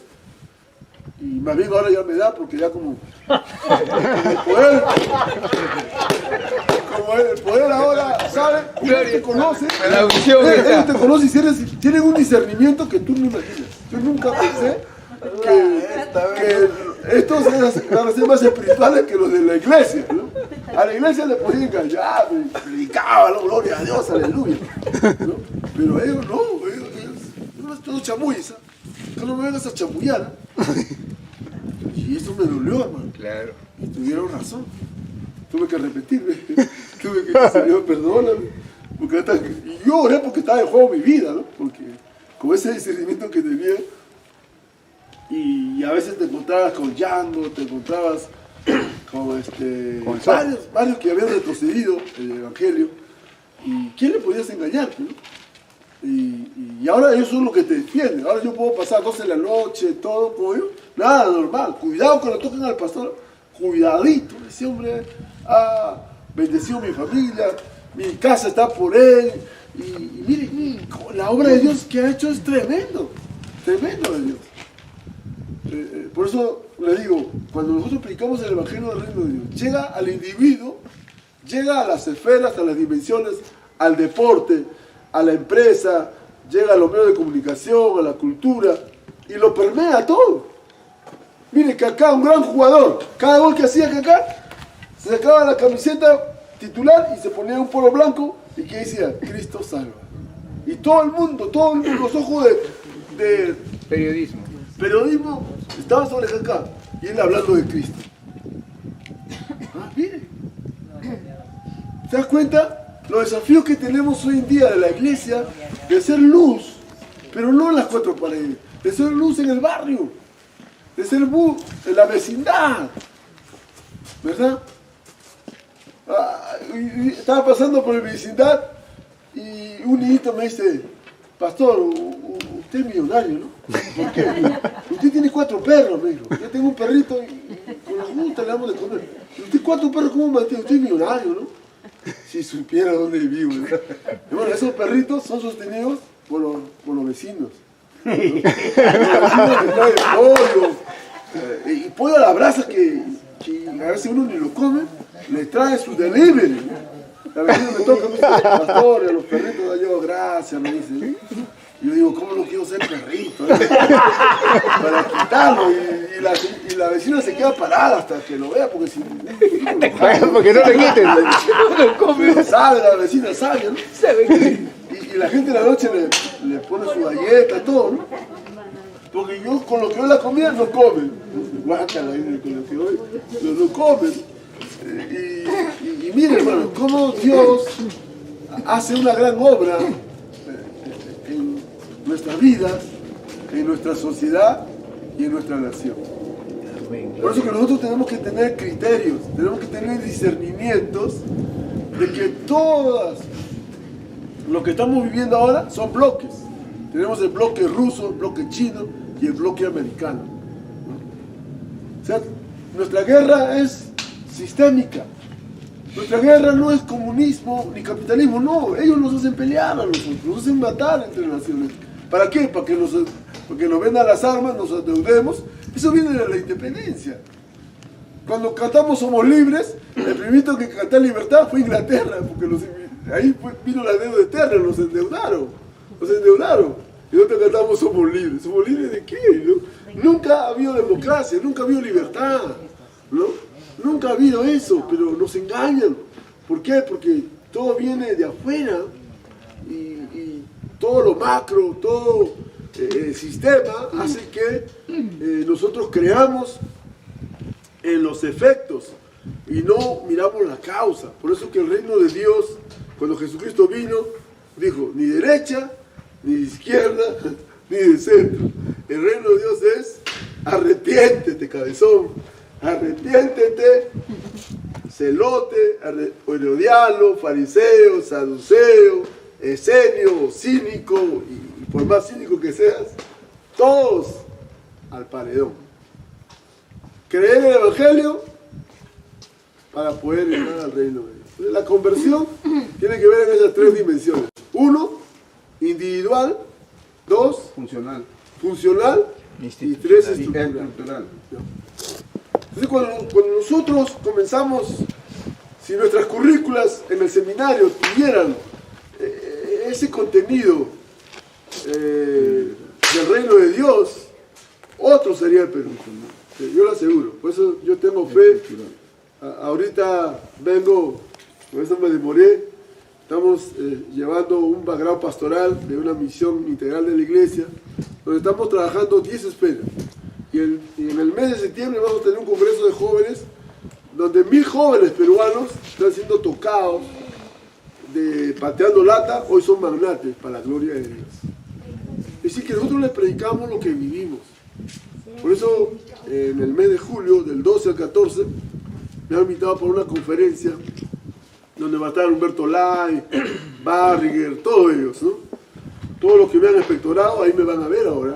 Y más bien ahora ya me da porque ya como el poder ahora sabe, te conoce, ellos te conocen y tienen un discernimiento que tú no imaginas. Yo nunca pensé que estos van a ser más espirituales que los de la iglesia, ¿no? A la iglesia le podían engañar, predicaban, ¿no? Gloria a Dios, aleluya, ¿no? Pero ellos no es todo chamulles, que no me vengas a chamullar, y eso me dolió, hermano. Claro. Y tuvieron razón. Tuve que repetirme. Tuve que decir, Señor, perdóname. Y yo oré porque estaba en juego mi vida, ¿no? Porque con ese discernimiento que tenía, y a veces te encontrabas con Yango, te encontrabas con varios que habían retrocedido el evangelio. ¿Y quién le podías engañar, no? Y ahora ellos son los que te defienden. Ahora yo puedo pasar 12 de la noche, todo como yo. Nada, normal. Cuidado cuando toquen al pastor. Cuidadito. Ese hombre ha bendecido mi familia. Mi casa está por él. Y miren, la obra de Dios que ha hecho es tremendo. Tremendo de Dios. Por eso le digo, cuando nosotros predicamos el Evangelio del Reino de Dios, llega al individuo, llega a las esferas, a las dimensiones, al deporte, a la empresa, llega a los medios de comunicación, a la cultura, y lo permea todo. Mire que acá un gran jugador, cada gol que hacía acá, se sacaba la camiseta titular y se ponía un polo blanco y que decía, Cristo salva. Y todo el mundo, los ojos de periodismo estaban sobre acá, y él hablando de Cristo. Mire, ¿te das cuenta? Los desafíos que tenemos hoy en día de la iglesia, de ser luz, pero no en las 4 paredes, de ser luz en el barrio, de ser luz en la vecindad, ¿verdad? Estaba pasando por la vecindad y un niñito me dice, pastor, usted es millonario, ¿no? ¿Por qué? Usted tiene 4 perros, me dijo. Yo tengo un perrito y con la junta le damos de comer. Usted 4 perros, ¿cómo mantiene? Usted es millonario, ¿no? Si supiera dónde vivo, ¿no? Y bueno, esos perritos son sostenidos por los vecinos, ¿no? Los vecinos que traen pollo, y pollo a la brasa que a veces uno ni lo come, le trae su delivery, ¿no? La vecina me toca, me dice, pastor, a los perritos yo, gracias, me dice. Y yo digo, ¿cómo no quiero ser perrito? Para quitarlo. Y la vecina se queda parada hasta que lo vea, porque si... Porque no le quiten. Sabe, la vecina sabe, ¿no? Y la gente en la noche le pone su galleta, todo, ¿no? Porque yo, con lo que yo la comía, no comen. Guácala, con lo que hoy no comen. Y miren, hermano, cómo Dios hace una gran obra en nuestras vidas, en nuestra sociedad y en nuestra nación. Por eso que nosotros tenemos que tener criterios, tenemos que tener discernimientos de que todas lo que estamos viviendo ahora son bloques. Tenemos el bloque ruso, el bloque chino y el bloque americano. O sea, nuestra guerra es sistémica. Nuestra guerra no es comunismo ni capitalismo, no. Ellos nos hacen pelear a nosotros, nos hacen matar entre naciones. ¿Para qué? Porque nos vendan las armas, nos adeudemos. Eso viene de la independencia. Cuando cantamos Somos Libres, el primero que cantó libertad fue Inglaterra, porque ahí vino la deuda eterna, nos endeudaron. Y nosotros cantamos Somos Libres. ¿Somos libres de qué? ¿No? Nunca ha habido democracia, nunca ha habido libertad, ¿no? Nunca ha habido eso, pero nos engañan. ¿Por qué? Porque todo viene de afuera y todo lo macro, todo el sistema hace que nosotros creamos en los efectos y no miramos la causa. Por eso que el reino de Dios, cuando Jesucristo vino, dijo, ni derecha, ni de izquierda, ni de centro. El reino de Dios es, arrepiéntete, cabezón, arrepiéntete, celote, herodiano, fariseo, saduceo, esenio, cínico, y por más cínico que seas, todos al paredón. Creer en el Evangelio para poder entrar al reino de Dios. La conversión tiene que ver en esas tres dimensiones. Uno, individual. Dos, funcional. Y tres, estructural. Entonces, cuando nosotros comenzamos, si nuestras currículas en el seminario tuvieran ese contenido del reino de Dios, otro sería el Perú. Yo lo aseguro. Por eso yo tengo fe. Ahorita vengo, por eso me demoré. Estamos llevando un background pastoral de una misión integral de la iglesia, donde estamos trabajando 10 esferas. Y en el mes de septiembre vamos a tener un congreso de jóvenes, donde 1000 jóvenes peruanos están siendo tocados de pateando lata, hoy son magnates para la gloria de Dios. Es decir, que nosotros les predicamos lo que vivimos. Por eso, en el mes de julio, del 12 al 14, me han invitado para una conferencia donde va a estar Humberto Lai, Barriger, todos ellos, ¿no? Todos los que me han inspectorado, ahí me van a ver ahora,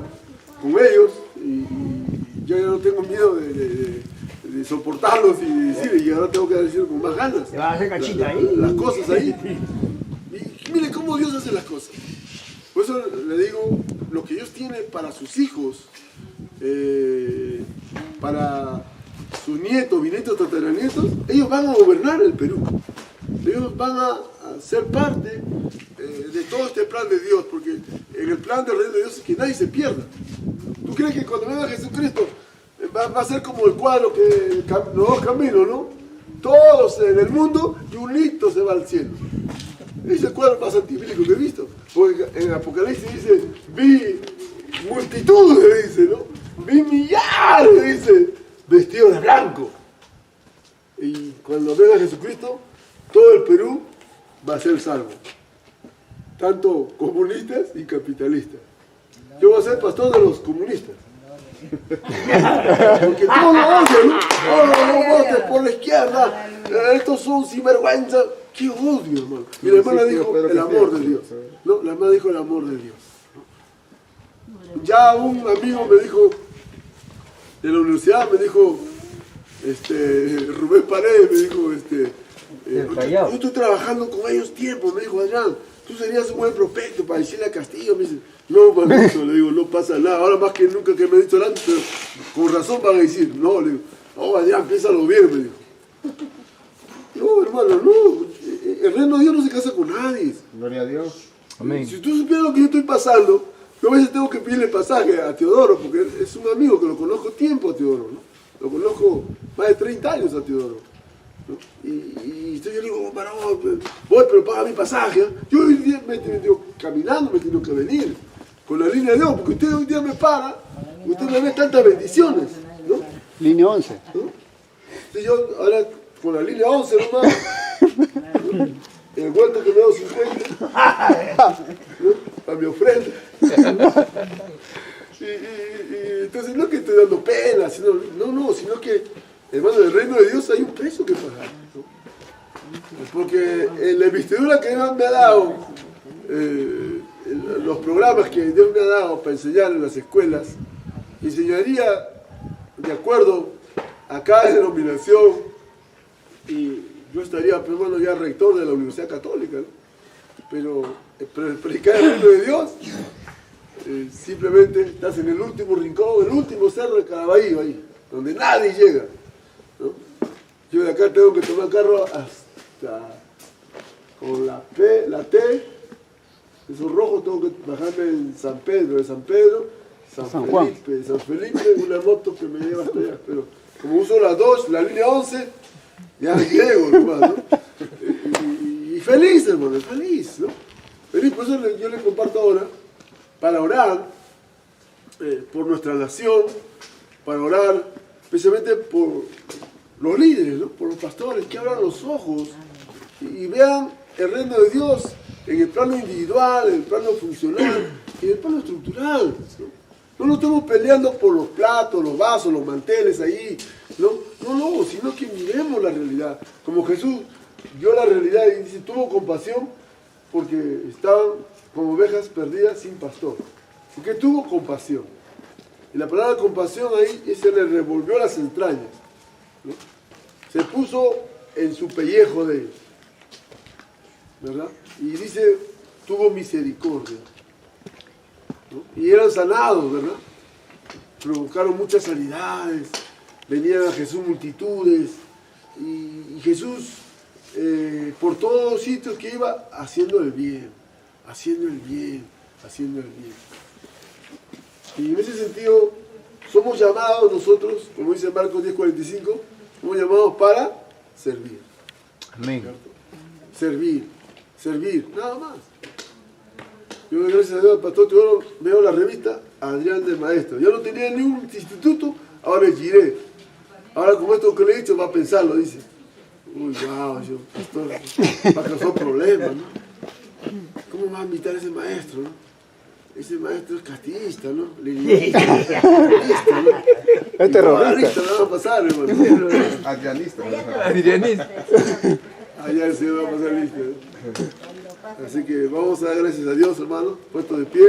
con ellos, y yo ya no tengo miedo de soportarlos y decir, y ahora tengo que decir con más ganas. Se va a hacer cachita ahí. Las cosas ahí. Y mire cómo Dios hace las cosas. Por eso le digo, lo que Dios tiene para sus hijos, para sus nietos, bisnietos, tataranietos, ellos van a gobernar el Perú. Ellos van a ser parte de todo este plan de Dios, porque en el plan del reino de Dios es que nadie se pierda. ¿Tú crees que cuando venga Jesucristo va a ser como el cuadro que los dos caminos, ¿no? Todos en el mundo y un hito se va al cielo. Ese es el cuadro más antibíblico que he visto. Porque en Apocalipsis dice, vi multitudes, dice, ¿no? Vi millares, dice, vestidos de blanco. Y cuando venga Jesucristo, todo el Perú va a ser salvo. Tanto comunistas y capitalistas. Yo voy a ser pastor de los comunistas. Porque todos lo odian, ¿no? No votes por la izquierda. Estos son sinvergüenza. ¡Qué odio, hermano! Y la hermana dijo el amor de Dios. No, la hermana dijo el amor de Dios. Ya un amigo me dijo, de la universidad, me dijo, Rubén Paredes, me dijo, yo estoy trabajando con ellos tiempo, me dijo Adrián, tú serías un buen prospecto para decirle a Castillo. Me dice, no, manito, le digo, no pasa nada, ahora más que nunca que me he dicho antes, pero con razón van a decir, no, le digo, no, Adrián, piénsalo bien, me dijo. No, hermano, no, el reino de Dios no se casa con nadie. Gloria a Dios. Amén. Si tú supieras lo que yo estoy pasando, yo a veces tengo que pedirle pasaje a Teodoro, porque él es un amigo que lo conozco tiempo a Teodoro, ¿no? Lo conozco más de 30 años a Teodoro, ¿no? Y entonces yo le digo, varón, voy, pero paga mi pasaje, ¿eh? Yo hoy día me he tenido caminando, me he tenido que venir con la línea de Dios, porque usted hoy día me para, usted me ve tantas bendiciones, ¿no? Línea 11. ¿No? Entonces yo ahora con la línea 11 nomás, ¿no? El vuelto que me hago 50, ¿no? A mi ofrenda. Y entonces no es que estoy dando pena, sino que, hermano, en el reino de Dios hay un precio que pagar, ¿no? Porque en la investidura que Dios me ha dado, los programas que Dios me ha dado para enseñar en las escuelas, enseñaría de acuerdo a cada denominación, y yo estaría, pues, bueno, ya rector de la Universidad Católica, ¿no? Pero predicar el reino de Dios, simplemente estás en el último rincón, el último cerro de Caraballo, ahí, donde nadie llega, ¿no? Yo de acá tengo que tomar carro hasta con la T, esos rojos, tengo que bajarme en San Pedro, de San Pedro, San Felipe, una moto que me lleva hasta allá, pero como uso las dos, la línea 11, ya llego nomás, ¿no? Y feliz, hermano, feliz, ¿no? Feliz, por eso yo le comparto ahora, para orar por nuestra nación, para orar especialmente por los líderes, ¿no? Por los pastores, que abran los ojos y vean el reino de Dios en el plano individual, en el plano funcional y en el plano estructural, ¿no? No nos estamos peleando por los platos, los vasos, los manteles ahí, no, sino que miremos la realidad. Como Jesús vio la realidad y dice, tuvo compasión porque estaban como ovejas perdidas sin pastor. Porque tuvo compasión. Y la palabra compasión ahí se le revolvió las entrañas, ¿no? Se puso en su pellejo de ellos, ¿verdad? Y dice, tuvo misericordia, ¿no? Y eran sanados, ¿verdad? Provocaron muchas sanidades, venían a Jesús multitudes, y Jesús por todos los sitios que iba, haciendo el bien, haciendo el bien, haciendo el bien. Y en ese sentido, somos llamados nosotros, como dice Marcos 10:45, somos llamados para servir. Amén. Servir, nada más. Yo doy gracias a Dios al pastor Teodoro, veo la revista Adrián de Maestro. Yo no tenía ni un instituto, ahora es giré. Ahora como esto que le he dicho, va a pensarlo, dice. Uy, wow, yo, pastor, va a causar problemas, ¿no? ¿Cómo va a invitar a ese maestro, no? Ese maestro es castillista, ¿no? Leninista, ¿no? Es terrorista. Le va a pasar, hermano. Adrianista. Allá el Señor va a pasar lista, ¿no? Así que vamos a dar gracias a Dios, hermano, puesto de pie.